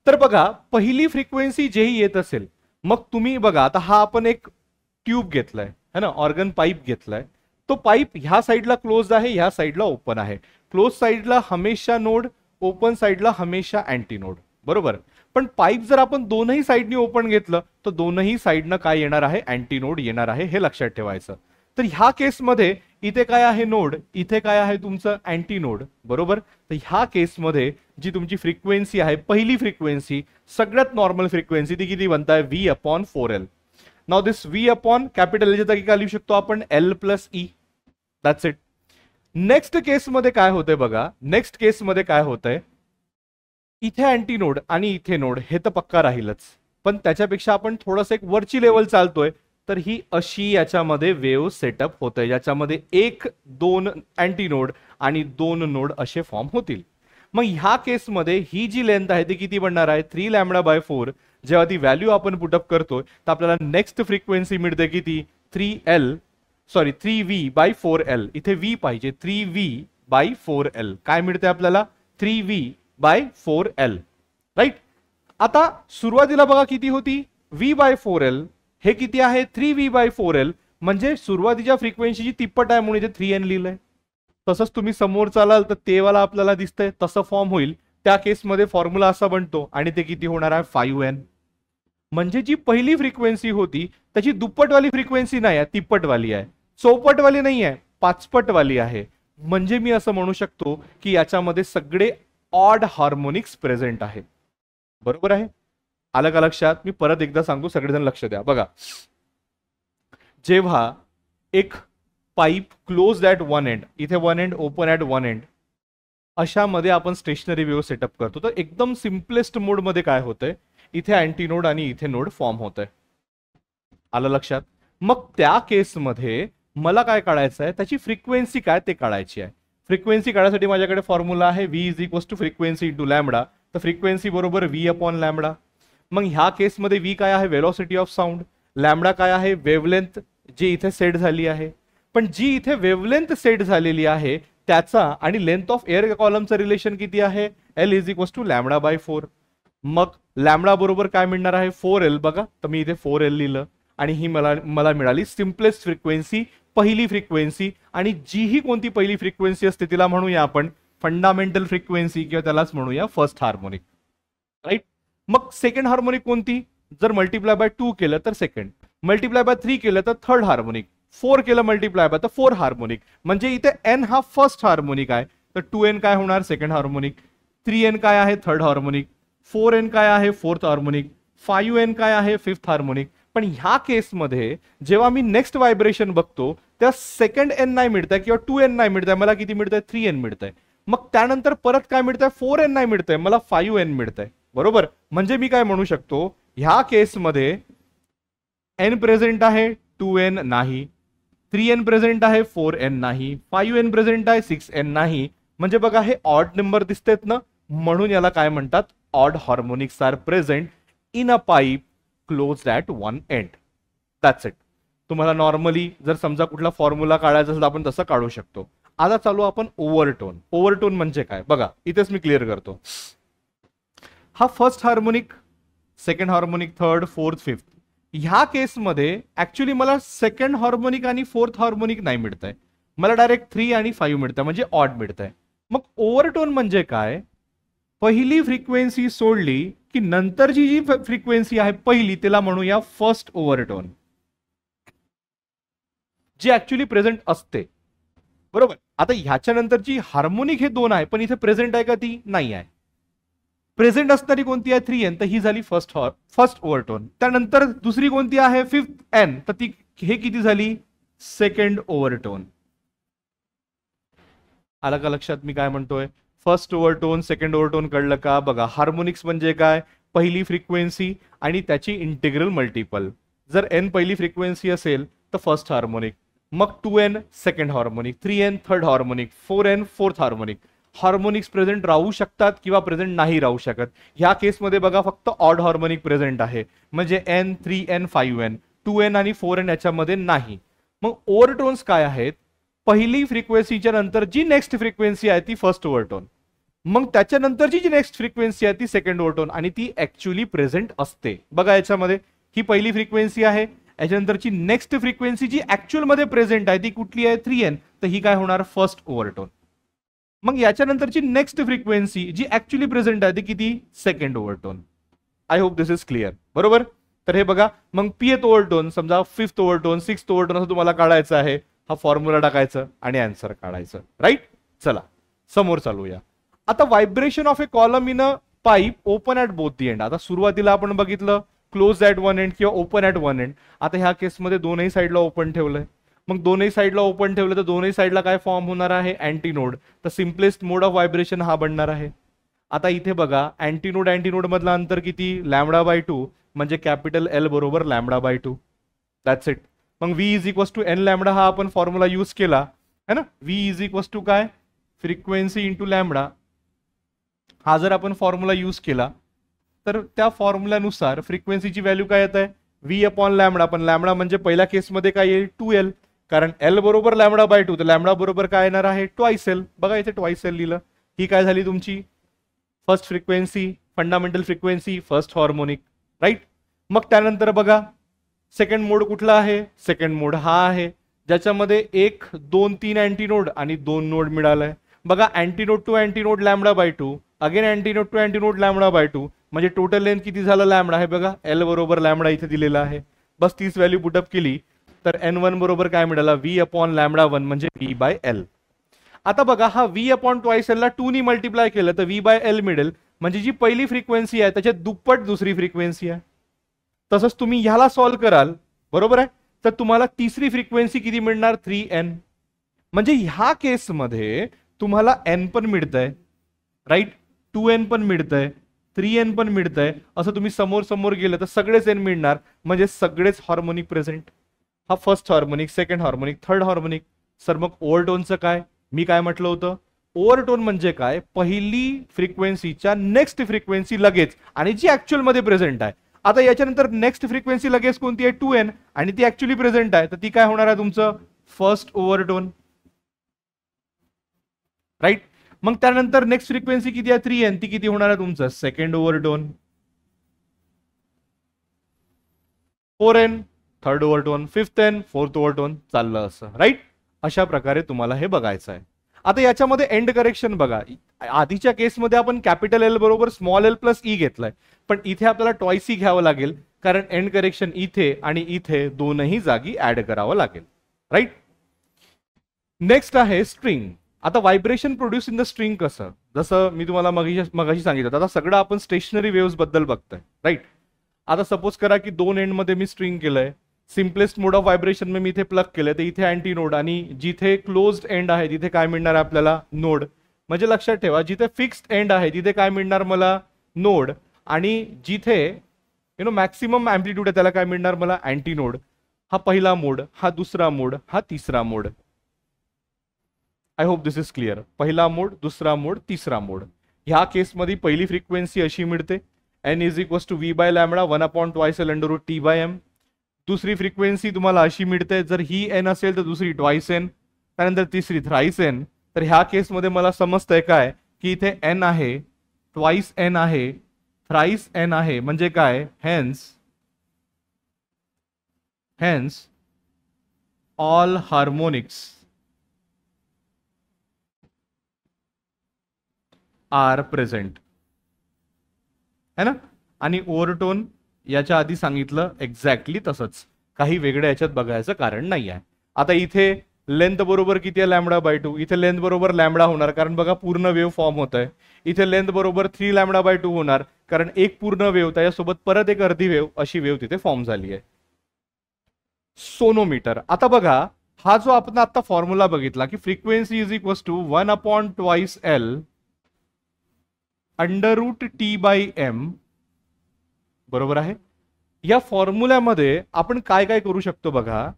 तर बघा, पहिली फ्रिक्वेन्सी जेही येत असेल, मग तुम्ही बघा आता हा आपण एक ट्यूब घेतलाय है ना, ऑर्गन पाईप घेतलाय. तो पाईप ह्या साईडला क्लोज आहे, ह्या साईडला ओपन आहे. क्लोज साईडला हमेशा नोड, ओपन साईडला हमेशा अँटीनोड, बरोबर. पण पाईप जर आपण दोनही साईडनी ओपन घेतलं तर दोनही साईडनं काय येणार आहे? अँटीनोड येणार आहे. हे लक्षात ठेवायचं. तर ह्या केसमध्ये इथे काय आहे? नोड. इथे काय आहे? तुमचं अँटीनोड, बरोबर. तर ह्या केसमध्ये जी तुमची फ्रिक्वेन्सी आहे, पहिली फ्रिक्वेन्सी, सगळ्यात नॉर्मल फ्रिक्वेन्सी, ती किती बनताय? V/4L. नाउ दिस V अपॉन कॅपिटल एलच्या जागी काय लिहू शकतो आपण? L plus E. That's it. Next केसमध्ये काय होतंय बघा, नेक्स्ट केसमध्ये काय होतंय? इथे अँटीनोड आणि इथे नोड हे तर पक्का राहीलच, पण त्याच्यापेक्षा आपण थोडंसं एक वरची लेवल चालतोय, तर ही अशी याच्यामध्ये वेव्ह सेटअप होतंय, ज्याच्यामध्ये एक दोन अँटीनोड आणि दोन नोड असे फॉर्म होतील. मग ह्या केसमध्ये ही जी लेंथ आहे ती किती बनणार आहे, 3λ/4. जेव्हा ती व्हॅल्यू आपण पुटअप करतोय तर आपल्याला नेक्स्ट फ्रिक्वेन्सी मिळते किती, 3v/4l. इथे v पाहिजे, 3v/4l काय मिळते आपल्याला, 3v/4l. राईट. आता सुरुवातीला बघा किती होती, v/4l. हे किती आहे, 3v/4l. म्हणजे सुरुवातीच्या फ्रिक्वेन्सीची तिप्पट आहे म्हणून इथे 3n लिहिलंय. तसंच तुम्ही समोर चालाल तर ते वाला आपल्याला दिसतंय तसं फॉर्म होईल. त्या केसमध्ये फॉर्म्युला असा बनतो आणि ते किती होणार आहे, 5n. म्हणजे जी पहिली फ्रिक्वेन्सी होती त्याची दुप्पटवाली फ्रिक्वेन्सी नाही आहे, तिप्पटवाली आहे, चौपटवाली नाही आहे, पाचपटवाली आहे. म्हणजे मी असं म्हणू शकतो की याच्यामध्ये सगळे ऑड हार्मोनिक्स प्रेझेंट आहे. बरोबर आहे, आलं का लक्षात? मी परत एकदा सांगतो, सगळेजण लक्ष द्या. बघा, जेव्हा एक pipe close at one end, इथे one end open at one end, अशामध्ये आपण स्टेशनरी वेव्ह सेटअप करतो, तर एकदम सिम्पलेस्ट मोडमध्ये काय होतंय, इथे अँटीनोड आणि इथे नोड फॉर्म होत आहे. आलं लक्षात? मग त्या केसमध्ये मला काय काढायचं आहे, त्याची फ्रिक्वेन्सी काय ते काढायची आहे. फ्रिक्वेन्सी काढण्यासाठी माझ्याकडे फॉर्म्युला आहे v = फ्रिक्वेन्सी इंटू लॅम्बडा. तर फ्रिक्वेन्सी बरोबर v/λ. मग ह्या केसमध्ये v काय आहे, वेलोसिटी ऑफ साऊंड. लॅम्बडा काय आहे, वेवलेंथ जी इथे सेट झाली आहे. पण जी इथे वेवलेंथ सेट झालेली आहे त्याचा आणि लेंथ ऑफ एअर कॉलमचं रिलेशन किती आहे, l = λ/4. मग लॅम्बडा बरोबर काय मिळणार आहे, 4l. बघा, तर मी इथे 4l लिहिलं आणि ही मला मिळाली सिम्पलेस्ट फ्रिक्वेन्सी, पहिली फ्रिक्वेन्सी. आणि जी ही कोणती पहिली फ्रिक्वेन्सी असते तिला म्हणूया आपण फंडामेंटल फ्रिक्वेन्सी किंवा त्यालाच म्हणूया फर्स्ट हार्मोनिक. राईट. मग सेकंड हार्मोनिक कोणती, जर मल्टिप्लाय बाय 2 केलं तर सेकंड, मल्टिप्लाय बाय 3 केलं तर थर्ड हार्मोनिक, 4 केलं मल्टिप्लाय बाय तर 4 हार्मोनिक. म्हणजे इथे n हा फर्स्ट हार्मोनिक आहे, तर 2n काय होणार, सेकंड हार्मोनिक. 3n काय आहे, थर्ड हार्मोनिक. 4n काय आहे, फोर्थ हार्मोनिक. 5n काय आहे, फिफ्थ हार्मोनिक. पण ह्या केसमध्ये जेव्हा मी नेक्स्ट व्हायब्रेशन बघतो त्या सेकंड n नाही मिळतंय किंवा 2n नाही मिळतंय, मला किती मिळतंय, 3n मिळतंय. मग त्यानंतर परत काय मिळतंय, 4n नाही मिळतंय, मला 5n मिळतंय. बरोबर. म्हणजे मी काय म्हणू शकतो, ह्या केसमध्ये n प्रेझेंट आहे, 2n नाही, 3n प्रेझेंट आहे, 4n नाही, 5n प्रेझेंट आहे, 6n नाही. म्हणजे बघा हे ऑड नंबर दिसतेत ना, म्हणून याला काय म्हणतात, odd harmonics are present in a pipe closed at one end. That's it. तुम्हाला नॉर्मली जर समजा कुठला फॉर्म्युला काढायचा असेल तर आपण तसं काढू शकतो. आता चालू आपण ओव्हरटोन. ओव्हरटोन म्हणजे काय बघा, इथेच मी क्लिअर करतो. हा first harmonic, second harmonic, third, fourth, fifth. ह्या केसमध्ये ऍक्च्युली मला सेकंड हार्मोनिक आणि फोर्थ हार्मोनिक नाही मिळत आहे, मला डायरेक्ट 3 आणि 5 मिळत आहे, म्हणजे ऑड मिळत आहे. मग ओव्हरटोन म्हणजे काय, पहिली फ्रिक्वेन्सी सोडली की नंतरची जी फ्रिक्वेन्सी आहे पहिली तिला म्हणूया फर्स्ट ओव्हरटोन, जी ऍक्च्युली प्रेझेंट असते. बरोबर. आता ह्याच्या नंतरची हार्मोनिक हे 2 आहे, पण इथे प्रेझेंट आहे का, ती नाही आहे. प्रेझेंट असणारी कोणती आहे, 3n, तर ही झाली फर्स्ट ओव्हरटोन. त्यानंतर दुसरी कोणती आहे, 5th n, तर ती हे किती झाली, सेकंड ओव्हरटोन. आला का लक्षात मी काय म्हणतोय, फर्स्ट ओव्हरटोन, सेकंड ओव्हरटोन कळलं का? बघा, हार्मोनिक्स म्हणजे काय, पहिली फ्रिक्वेन्सी आणि त्याची इंटिग्रल मल्टिपल. जर n पहिली फ्रिक्वेन्सी असेल तर फर्स्ट हार्मोनिक, मग 2n second harmonic, 3n third harmonic, 4n fourth harmonic. Harmonics present राहू शकतात किंवा प्रेझेंट नाही राहू शकत. ह्या केसमध्ये बघा फक्त ऑड हार्मोनिक प्रेझेंट आहे, म्हणजे n, 3n, 5n, 2n आणि 4n याच्यामध्ये नाही. मग ओव्हरटोन्स काय आहेत, पहिली फ्रिक्वेन्सीच्या नंतर जी नेक्स्ट फ्रिक्वेन्सी आहे ती फर्स्ट ओव्हरटोन, मग त्याच्यानंतरची जी नेक्स्ट फ्रिक्वेन्सी आहे ती सेकंड ओव्हरटोन, आणि ती ऍक्च्युली प्रेझेंट असते. बघा याच्यामध्ये ही पहिली फ्रिक्वेन्सी आहे, याच्यानंतरची नेक्स्ट फ्रिक्वेन्सी जी ऍक्च्युअल मध्ये प्रेझेंट आहे ती कुठली आहे, 3n, तर ही काय होणार, फर्स्ट ओव्हरटोन. मग याच्यानंतरची नेक्स्ट फ्रिक्वेन्सी जी ऍक्च्युअली प्रेझेंट आहे ती किती, second overtone. I hope this is clear. बरोबर. तर हे बघा, मग पीएथ ओव्हरटोन, समजा फिफ्थ ओव्हरटोन, सिक्स्थ ओव्हरटोन असं तुम्हाला काढायचं आहे, हा फॉर्म्युला टाकायचं आणि आन्सर काढायचं. राईट. चला समोर चालूया. आता vibration of A column in a pipe open at both the end. आता सुरुवातीला आपण बघितलं क्लोज ॲट वन एंड किंवा ओपन ॲट वन एंड. आता ह्या केसमध्ये दोनही साईडला ओपन ठेवलंय, मग दोनही साईडला ओपन ठेवलं तर दोनही साईडला काय फॉर्म होणार आहे, अँटीनोड. तर सिम्पलेस्ट मोड ऑफ व्हायब्रेशन हा बनणार आहे. आता इथे बघा अँटीनोड अँटीनोड मधला अंतर किती, λ/2, म्हणजे कॅपिटल एल बरोबर λ/2. That's it. मग V is equals to N lambda हा आपण फॉर्म्युला यूज केला है ना. व्ही इज इक्वस टू काय, फ्रिक्वेन्सी इंटू लॅमडा. हा जर आपण फॉर्म्युला यूज केला तर त्या फॉर्म्युल्यानुसार फ्रिक्वेन्सीची व्हॅल्यू काय येत आहे, व्ही अपॉन लॅमडा. पण लॅमडा म्हणजे पहिल्या केसमध्ये काय येईल, 2L, कारण एल बरोबर λ/2, तर लॅमडा बरोबर काय येणार आहे, ट्वाइस एल. बघा इथे ट्वाइस एल लिहिलं. ही काय झाली तुमची first frequency, fundamental frequency, first harmonic, right. मग त्यानंतर बघा सेकंड मोड कुठला आहे, सेकंड मोड हा आहे ज्याच्यामध्ये 1 2 3 अँटीनोड आणि 2 नोड मिळालाय. बघा antinode to antinode λ/2, again antinode to antinode λ/2, म्हणजे टोटल लेंथ किती झालं लॅमडा आहे बघा, एल बरोबर लॅमडा इथे दिलेला आहे. बस तीच व्हॅल्यू पुटअप केली तर N1 बरोबर काय मिळाला, व्ही अपॉन λ1 म्हणजे V/L. आता बघा हा व्ही अपॉन ट्वाइस एल ला 2 नी मल्टिप्लाय केलं तर V/L मिळेल, म्हणजे जी पहिली फ्रिक्वेन्सी आहे त्याच्यात दुप्पट दुसरी फ्रिक्वेन्सी आहे. तसंच तुम्ही ह्याला सॉल्व्ह कराल बरोबर आहे, तर तुम्हाला तिसरी फ्रिक्वेन्सी किती मिळणार, 3N. म्हणजे ह्या केसमध्ये तुम्हाला N पण मिळतंय, राईट, 2N पण मिळतंय, 3N पण मिळतंय. असं तुम्ही समोर समोर गेलं तर सगळेच N मिळणार, म्हणजे सगळेच हार्मोनिक प्रेझेंट. हा first harmonic, second harmonic, third harmonic. Sir मग ओव्हरटोनचं काय, मी काय म्हटलं होतं, ओव्हरटोन म्हणजे काय, पहिली फ्रिक्वेन्सीच्या नेक्स्ट फ्रिक्वेन्सी लगेच आणि जी ऍक्च्युअल मध्ये प्रेझेंट आहे. आता याच्यानंतर नेक्स्ट फ्रिक्वेन्सी लगेच कोणती आहे, 2N, आणि ती ऍक्च्युअली प्रेझेंट आहे, तर ती काय होणार आहे तुमचं फर्स्ट ओव्हरटोन, राईट. मग त्यानंतर नेक्स्ट फ्रिक्वेन्सी किती आहे, 3N, ती किती होणार आहे तुमचं second overtone. 4N third overtone, 5th N fourth overtone, चाललं असं, राईट. अशा प्रकारे तुम्हाला हे बघायचं आहे. आता याच्यामध्ये एंड करेक्शन बघा, आधीच्या केसमध्ये आपण कॅपिटल एल बरोबर स्मॉल एल प्लस ई घेतलाय, पण इथे आपल्याला ट्वाइस ई घ्यावं लागेल, कारण एंड करेक्शन इथे आणि इथे दोनही जागी ऍड करावं लागेल, राईट. नेक्स्ट आहे स्ट्रिंग. आता vibration produce in the string कसं, जसं मी तुम्हाला मगाशी सांगितलं, आता सगळं आपण स्टेशनरी वेव्स बद्दल बघतोय, राईट. आता सपोज करा की 2 एंड मध्ये मी स्ट्रिंग केलंय, सिम्पलेस्ट मोड ऑफ व्हायब्रेशन में मी इथे प्लग केलंय, तर इथे अँटी नोड आणि जिथे क्लोज्ड एंड आहे तिथे काय मिळणार आपल्याला, नोड. म्हणजे लक्षात ठेवा जिथे फिक्स्ड एंड आहे तिथे काय मिळणार मला, नोड, आणि जिथे मॅक्सिमम अँप्लिट्यूड आहे त्याला काय मिळणार मला, अँटी नोड. हा पहिला मोड, हा दुसरा मोड, हा तिसरा mode. I hope this is clear. पहिला मोड, दुसरा मोड, तिसरा मोड. ह्या केसमध्ये पहिली फ्रिक्वेन्सी अशी मिळते, N is equals to V/λ 1/2L/T/M. दुसरी फ्रिक्वेन्सी तुम्हाला अशी मिळते, जर ही N असेल तर दुसरी ट्वाइस N, त्यानंतर तिसरी थ्राइस N. तर ह्या केसमध्ये मला समजतंय काय की इथे N आहे, ट्वाइस N आहे, थ्राइस N आहे, म्हणजे काय, hence all harmonics are present, है ना. आणि ओव्हरटोन याच्या आधी सांगितलं एक्झॅक्टली तसंच, काही वेगळं याच्यात बघायचं कारण नाही आहे. आता इथे लेंथ बरोबर किती आहे, λ/2, इथे लेंथ बरोबर लॅमडा होणार, कारण बघा पूर्ण वेव्ह फॉर्म होत आहे. इथे लेंथ बरोबर 3λ/2 होणार, कारण एक पूर्ण वेव्ह त्याच्यासोबत परत एक अर्धी वेव्ह, अशी वेव्ह तिथे फॉर्म झाली आहे. सोनोमीटर. आता बघा हा जो आपण आता फॉर्म्युला बघितला की frequency is equals to 1/2L √T/M, बरोबर आहे. या फॉर्म्युल्यामध्ये आपण काय काय करू शकतो बघा,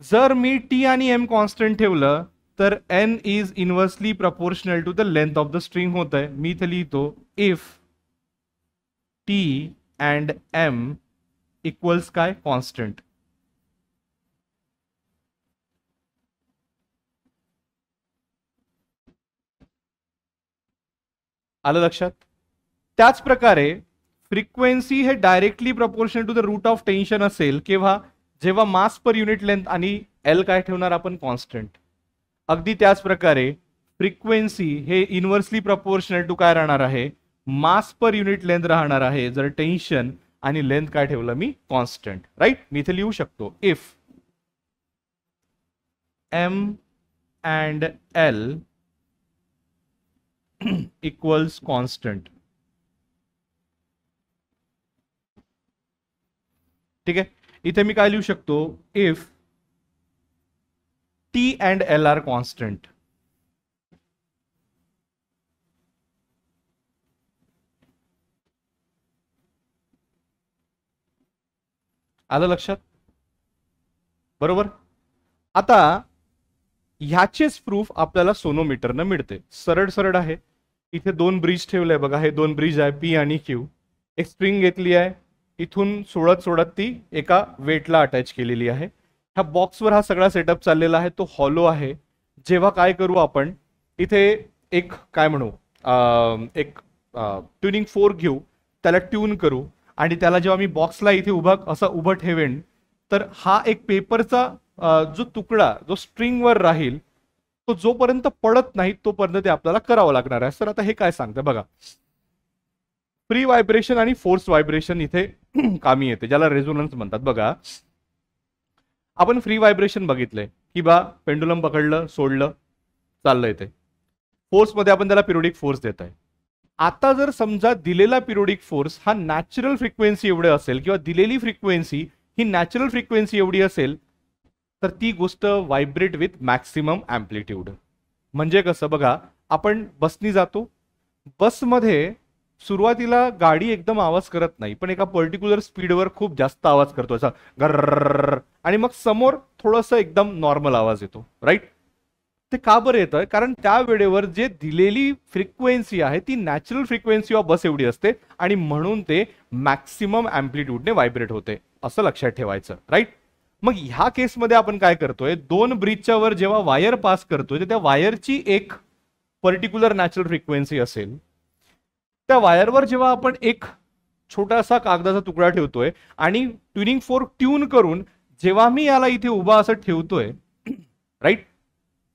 जर मी टी आणि एम कॉन्स्टंट ठेवलं तर N is inversely proportional to the length of the string होत आहे. मी इथे लिहितो if T and M equals काय, कॉन्स्टंट. आलं लक्षात. त्याच प्रकारे फ्रिक्वेन्सी हे directly proportional to the root of tension असेल केव्हा, जेव्हा मास पर युनिट लेंथ आणि एल काय ठेवणार आपण, कॉन्स्टंट. अगदी त्याच प्रकारे फ्रिक्वेन्सी हे इनव्हर्सली प्रपोर्शनल टू काय राहणार आहे, मास पर युनिट लेंथ राहणार आहे, जर टेन्शन आणि लेंथ काय ठेवलं मी, कॉन्स्टंट, राईट. मी इथे लिहू शकतो if M and L equals constant. ठीक आहे. इथे मी काय लिहू शकतो, if T and L are constant. आलं लक्षात? बरोबर. आता ह्याचेच प्रूफ आपल्याला सोनोमीटरनं मिळते. सरळ सरळ आहे. इथे दोन ब्रिज ठेवले बघा, हे दोन ब्रिज आहे पी आणि क्यू. एक स्प्रिंग घेतली आहे, इथून सोडत सोडत ती एका वेटला अटॅच केलेली आहे. ह्या बॉक्सवर हा सगळा सेटअप चाललेला आहे, तो हॉलो आहे. जेव्हा काय करू आपण इथे एक काय म्हणू एक ट्युनिंग फोर्क घेऊ, त्याला ट्यून करू आणि त्याला जेव्हा मी बॉक्सला इथे उभं ठेवेन तर हा एक पेपरचा जो तुकडा जो स्ट्रिंगवर राहील तो जोपर्यंत पडत नाही तोपर्यंत ते आपल्याला करावं लागणार आहे. सर आता हे काय सांगतं बघा, फ्री व्हायब्रेशन आणि फोर्स व्हायब्रेशन इथे कामी येते, ज्याला रेझोनन्स म्हणतात. बघा आपण फ्री व्हायब्रेशन बघितलंय की बा पेंडुलम पकडलं सोडलं चाललंय ते. फोर्समध्ये आपण त्याला पिरियोडिक फोर्स देत आहे. आता जर समजा दिलेला पिरियोडिक फोर्स हा नॅचरल फ्रिक्वेन्सी एवढे असेल किंवा दिलेली फ्रिक्वेन्सी ही नॅचरल फ्रिक्वेन्सी एवढी असेल तर ती गोष्ट व्हायब्रेट विथ मॅक्सिमम अँप्लिट्यूड. म्हणजे कसं बघा, आपण बसनी जातो, बसमध्ये सुरुवातीला गाडी एकदम आवाज करत नाही पण एका पर्टिक्युलर स्पीडवर खूप जास्त आवाज करतो, असा गर्र, आणि मग समोर थोडंसं एकदम नॉर्मल आवाज येतो, राईट? ते का बरं येतं? कारण त्या वेळेवर जे दिलेली फ्रिक्वेन्सी आहे ती नॅचरल फ्रिक्वेन्सी ऑफ बस एवढी असते आणि म्हणून ते मॅक्सिमम अँप्लिट्यूडने व्हायब्रेट होते, असं लक्षात ठेवायचं, राईट? मग ह्या केसमध्ये आपण काय करतोय, दोन ब्रिजच्या वर जेव्हा वायर पास करतोय तर त्या वायरची एक पर्टिक्युलर नॅचरल फ्रिक्वेन्सी असेल, त्या वायरवर जेव्हा आपण एक छोटासा कागदाचा तुकडा ठेवतोय आणि ट्युनिंग फोर्क ट्यून करून जेव्हा मी याला इथे उभा असं ठेवतोय, राईट,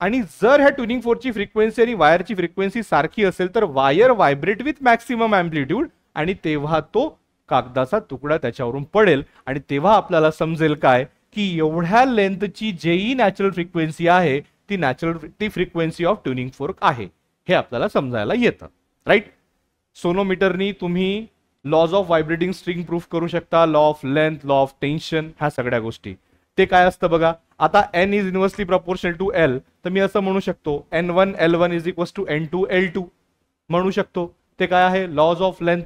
आणि जर ह्या ट्युनिंग फोर्कची फ्रिक्वेन्सी आणि वायरची फ्रिक्वेन्सी सारखी असेल तर wire vibrate with maximum amplitude आणि तेव्हा तो कागदाचा तुकडा त्याच्यावरून पडेल आणि तेव्हा आपल्याला समजेल काय की एवढ्या लेंथची जेही नॅचरल फ्रिक्वेन्सी आहे ती फ्रिक्वेन्सी ऑफ ट्युनिंग फोर्क आहे, हे आपल्याला समजायला येतं, राईट? सोनोमीटरनी तुम्ही laws of vibrating string proof करू शकता, law of length, law of tension, ह्या सगळ्या गोष्टी. ते काय असतं बघा, आता n is inversely proportional to l, तर मी असं म्हणू शकतो n1 l1 is equals to n2 l2 म्हणू शकतो. ते काय आहे? Laws of length.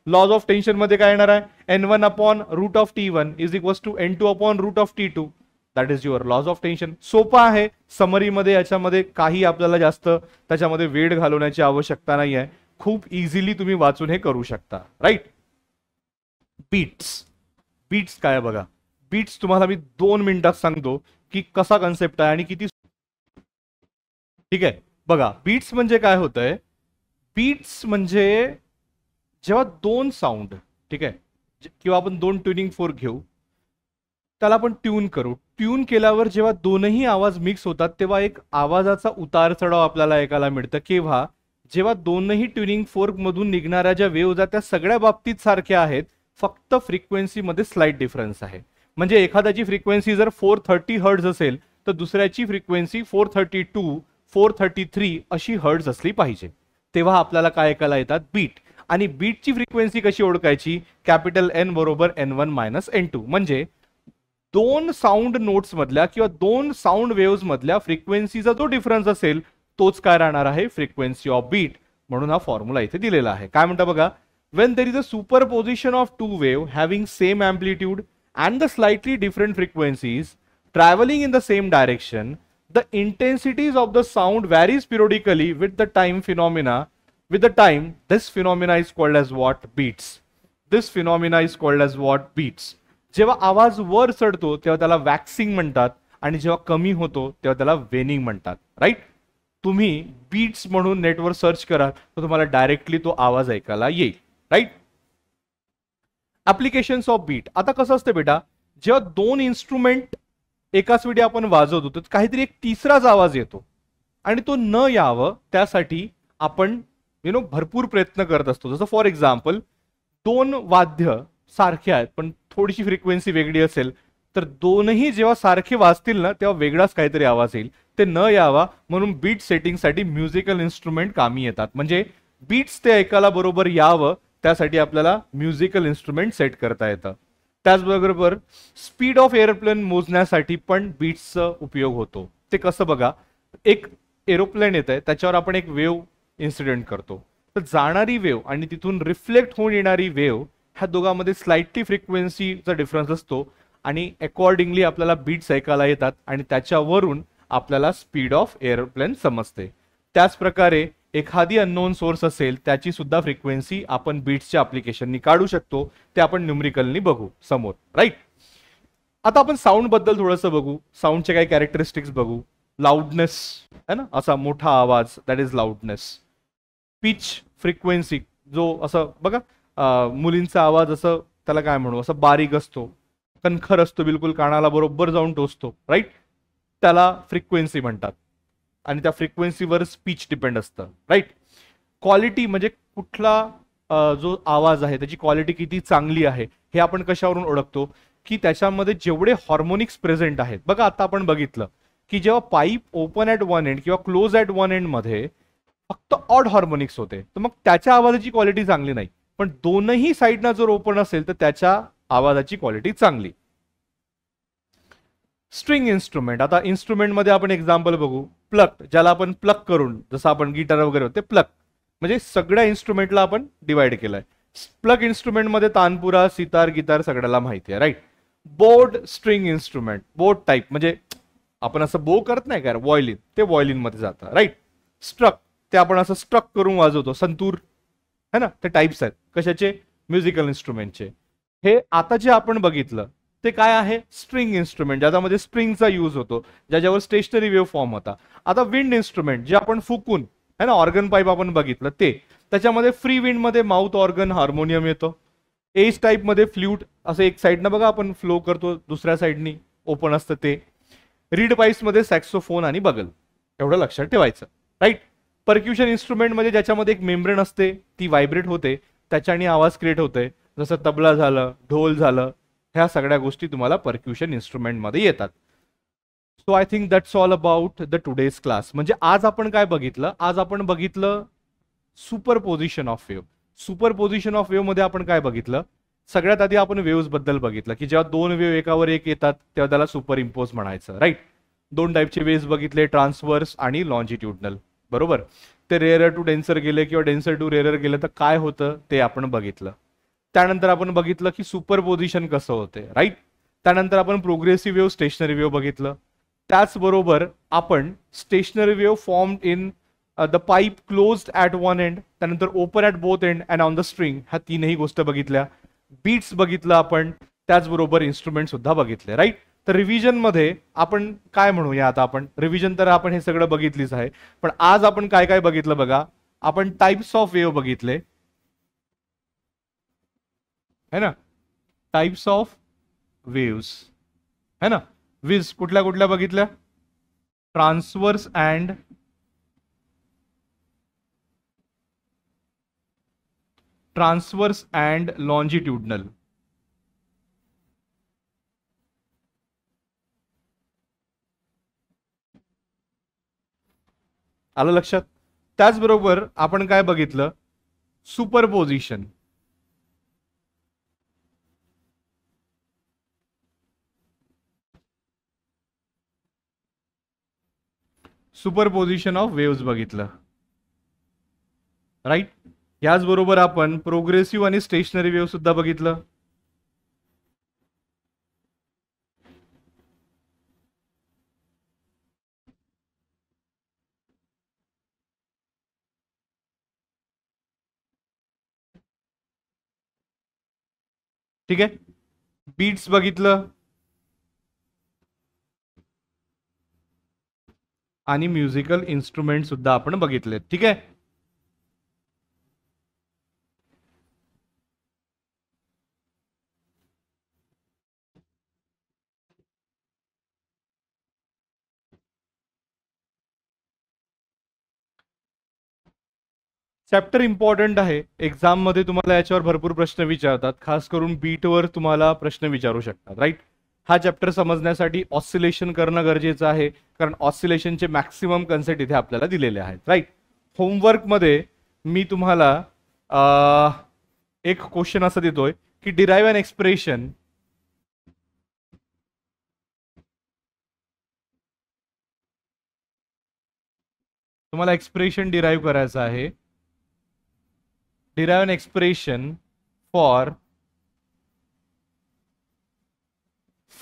Laws of tension मध्ये काय येणार आहे? n1 upon root of t1 is equals to n2 upon root of t2. That is your laws of tension. सोपा आहे. समरीमध्ये याच्यामध्ये काही आपल्याला जास्त त्याच्यामध्ये वेळ घालवण्याची आवश्यकता नाही आहे, खूप इझिली तुम्ही वाचून हे करू शकता, राईट? बीट्स. बीट्स काय बघा, बीट्स तुम्हाला मी 2 मिनिटात सांगतो की कसा कन्सेप्ट आहे आणि किती. ठीक आहे, बघा बीट्स म्हणजे काय होतंय. बीट्स म्हणजे जेव्हा दोन साऊंड, ठीक आहे, किंवा आपण दोन ट्युनिंग फोर्क घेऊ, त्याला आपण ट्यून करू. ट्यून केल्यावर जेव्हा दोनही आवाज मिक्स होतात तेव्हा एक आवाजाचा उतार चढाव आपल्याला ऐकायला मिळतं. केव्हा? जेव्हा दोनही ट्युनिंग फोर्क मधून निघणाऱ्या ज्या वेव्ज आहेत त्या सगळ्या बाबतीत सारख्या आहेत, फक्त फ्रिक्वेन्सी मध्ये स्लाइट डिफरन्स आहे. म्हणजे एखाद्याची फ्रिक्वेन्सी जर 430 हर्ट्ज असेल तर दुसऱ्याची फ्रिक्वेन्सी 432, 433 अशी हर्ट्ज असली पाहिजे. तेव्हा आपल्याला काय ऐकायला येतात? बीट. आणि बीटची फ्रिक्वेन्सी कशी ओळखायची? कॅपिटल N बरोबर N1 मायनस N2. म्हणजे दोन साऊंड नोट्स मधल्या किंवा दोन साऊंड वेव्स मधल्या फ्रिक्वेन्सीचा जो डिफरन्स असेल तोच काय राहणार आहे? Frequency of beat. म्हणून हा फॉर्म्युला इथे दिलेला आहे. काय म्हणता बघा, when there is a superposition of two wave having same amplitude and the slightly different frequencies traveling in the same direction, the intensities of the sound varies periodically with the time phenomena. With the time, this phenomena is called as what? Beats. This phenomena is called as what? Beats. जेव्हा आवाज वर चढतो तेव्हा त्याला waxing म्हणतात आणि जेव्हा कमी होतो तेव्हा त्याला वेनिंग म्हणतात, राईट? तुम्ही बीट्स म्हणून नेटवर सर्च करा तर तुम्हाला डायरेक्टली तो आवाज ऐकायला येईल, राईट? Applications off beat. आता कसं असतं बेटा, जेव्हा दोन इन्स्ट्रुमेंट एकाच वेळी आपण वाजवतो तर काहीतरी एक तिसराच आवाज येतो आणि तो न यावं त्यासाठी आपण भरपूर प्रयत्न करत असतो. जसं फॉर एक्झाम्पल, दोन वाद्य सारखे आहेत पण थोडीशी फ्रिक्वेन्सी वेगळी असेल तर दोनही जेव्हा सारखे वाजतील ना तेव्हा वेगळाच काहीतरी आवाज येईल. ते न यावा म्हणून बीट सेटिंगसाठी म्युझिकल इन्स्ट्रुमेंट कामी येतात. म्हणजे बीट्स ते ऐकायला बरोबर यावं त्यासाठी आपल्याला म्युझिकल इन्स्ट्रुमेंट सेट करता येतं. त्याचबरोबर स्पीड ऑफ एरोप्लेन मोजण्यासाठी पण बीट्सचा उपयोग होतो. ते कसं बघा, एक एरोप्लेन येत आहे त्याच्यावर आपण एक वेव्ह इन्सिडेंट करतो, तर जाणारी वेव्ह आणि तिथून रिफ्लेक्ट होऊन येणारी वेव्ह ह्या दोघांमध्ये स्लाइटली फ्रिक्वेन्सीचा डिफरन्स असतो आणि अकॉर्डिंगली आपल्याला बीट्स ऐकायला येतात आणि त्याच्यावरून आपल्याला स्पीड ऑफ एअरप्लेन समजते. त्याच प्रकारे एखादी अननोन सोर्स असेल त्याची सुद्धा फ्रिक्वेन्सी आपण बीट्सच्या ऍप्लिकेशननी काढू शकतो. ते आपण न्यूमरिकलनी बघू समोर, राईट. आता आपण साऊंड बद्दल थोडंसं बघू, साऊंडचे काही कॅरेक्टरिस्टिक्स बघू. लाऊडनेस है ना, असा मोठा आवाज, that is loudness. Pitch frequency, जो असं बघा मुलींचा आवाज असं त्याला काय म्हणू, असं बारीक असतो, कणखर असतो, बिलकुल कानाला बरोबर जाऊन टोचतो, राईट. त्याला फ्रिक्वेन्सी म्हणतात आणि त्या फ्रिक्वेन्सीवर स्पीच डिपेंड असतं, राईट. क्वालिटी म्हणजे कुठला जो आवाज आहे त्याची क्वालिटी किती चांगली आहे हे आपण कशावरून ओळखतो, की त्याच्यामध्ये जेवढे हार्मोनिक्स प्रेझेंट आहेत. बघा आता आपण बघितलं की जेव्हा pipe open at one end किंवा क्लोज ॲट वन एंड मध्ये फक्त ऑड हार्मोनिक्स होते, तर मग त्याच्या आवाजाची क्वालिटी चांगली नाही. पण दोनही साईडना जर ओपन असेल तर त्याच्या आवाजाची क्वालिटी चांगली. स्ट्रिंग इन्स्ट्रुमेंट, आता इन्स्ट्रुमेंट मध्ये आपण एक्झाम्पल बघू. प्लक, ज्याला आपण प्लक करून, जसं आपण गिटार वगैरे होते, प्लक म्हणजे सगळ्या इन्स्ट्रुमेंटला आपण डिवाइड केलंय. प्लक इन्स्ट्रुमेंट मध्ये तानपुरा, सितार, गिटार सगळ्याला माहिती आहे, right. Board string instrument, board type म्हणजे आपण असं बो करत नाही का व्हायोलिन, ते व्हायोलिन मध्ये जातं, राईट. स्ट्रक, ते आपण असं स्ट्रक करून वाजवतो, संतूर है ना, ते टाइप्स आहेत कशाचे, म्युझिकल इन्स्ट्रुमेंटचे. हे आता जे आपण बघितलं ते काय आहे, स्ट्रिंग इन्स्ट्रुमेंट, ज्याच्यामध्ये स्ट्रिंगचा यूज होतो, ज्याच्यावर स्टेशनरी वेव्ह फॉर्म होता. आता विंड इन्स्ट्रुमेंट, जे आपण फुकून है ना, ऑर्गन पाईप आपण बघितलं ते, त्याच्यामध्ये फ्री विंड मध्ये माउथ ऑर्गन, हार्मोनियम येतो. एज टाईप मध्ये फ्ल्यूट, असं एक साईडनं बघा आपण फ्लो करतो, दुसऱ्या साईडनी ओपन असतं ते. रीड पाईप्स मध्ये सॅक्सोफोन आणि बगल, एवढं लक्षात ठेवायचं, राईट. पर्क्युशन इन्स्ट्रुमेंट म्हणजे ज्याच्यामध्ये एक मेम्ब्रेन असते, ती व्हायब्रेट होते, त्याच्याने आवाज क्रिएट होते, जसं तबला झालं, ढोल झालं, ह्या सगळ्या गोष्टी तुम्हाला पर्क्युशन इन्स्ट्रुमेंट मध्ये येतात. So I think that's all about the today's class. म्हणजे आज आपण काय बघितलं, आज आपण बघितलं superposition of wave. Superposition of wave मध्ये आपण काय बघितलं, सगळ्यात आधी आपण वेव्स बद्दल बघितलं की जेव्हा दोन वेव्ह एकावर एक येतात तेव्हा त्याला सुपर इम्पोज म्हणायचं, राईट. दोन टाईपचे वेव्स बघितले, ट्रान्सवर्स आणि लॉन्जिट्युडनल, बरोबर. ते रेअर टू डेन्सर गेले किंवा डेन्सर टू रेअर गेले तर काय होतं ते आपण बघितलं. त्यानंतर आपण बघितलं की सुपरपोजिशन कसं होते, राईट. त्यानंतर आपण प्रोग्रेसिव्ह वेव्ह, स्टेशनरी वेव्ह बघितलं. त्याचबरोबर आपण stationary wave form in the pipe closed at one end, त्यानंतर open at both end and on the string, ह्या तीनही गोष्ट बघितल्या. बीट्स बघितलं आपण, त्याचबरोबर इन्स्ट्रुमेंट सुद्धा बघितले, राईट. तर रिव्हिजन मध्ये आपण काय म्हणूया, आता आपण रिव्हिजन तर आपण हे सगळं बघितलीच आहे, पण आज आपण काय काय बघितलं बघा. आपण टाइप्स ऑफ वेव्ह बघितले है ना, टाइप्स ऑफ वेव्स है ना. विज कुठल्या कुठल्या बघितल्या, ट्रान्सवर्स अँड लॉन्जिट्युडनल. आलं लक्षात. त्याचबरोबर आपण काय बघितलं, सुपरपोजिशन. सुपरपोजिशन ऑफ वेव्स बघितलं, राईट. याचबरोबर आपण प्रोग्रेसिव्ह आणि स्टेशनरी वेव्ह सुद्धा बघितलं. ठीक आहे. बीट्स बघितलं आणि म्युझिकल इन्स्ट्रुमेंट सुद्धा आपण बघितले, ठीक आहे. चॅप्टर इम्पॉर्टंट आहे, एक्झाम मध्ये तुम्हाला याच्यावर भरपूर प्रश्न विचारतात, खास करून बीटवर तुम्हाला प्रश्न विचारू शकतात, राईट. हा चॅप्टर समजण्यासाठी ऑसिलेशन करणं गरजेचं आहे, कारण ऑसिलेशनचे मॅक्सिमम कन्सेप्ट इथे आपल्याला दिलेले आहेत, राईट. होमवर्क मध्ये मी तुम्हाला एक क्वेश्चन असं देतोय की डिराइव्ह अन एक्सप्रेशन तुम्हाला एक्सप्रेशन डिराइव्ह करायचं आहे. Derive an expression for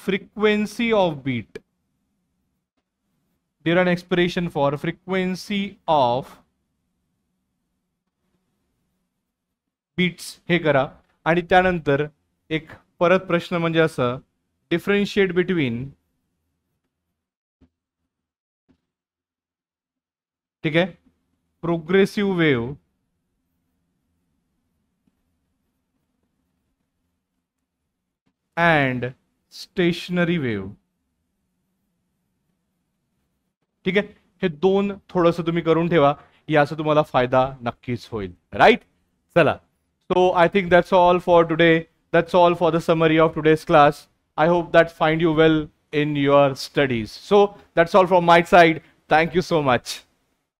frequency of beat. There an expression for frequency of beats हे करा. आणि त्यानंतर एक परत प्रश्न म्हणजे असं, डिफरेंशिएट बिटवीन, ठीक आहे, progressive wave and stationery wave. ठीक आहे, हे दोन थोडंसं तुम्ही करून ठेवा, याचा तुम्हाला फायदा नक्कीच होईल. राईट, चला. So I think that's all for today. That's all for the summary of today's class. I hope that find you well in your studies. So that's all from my side. Thank you so much.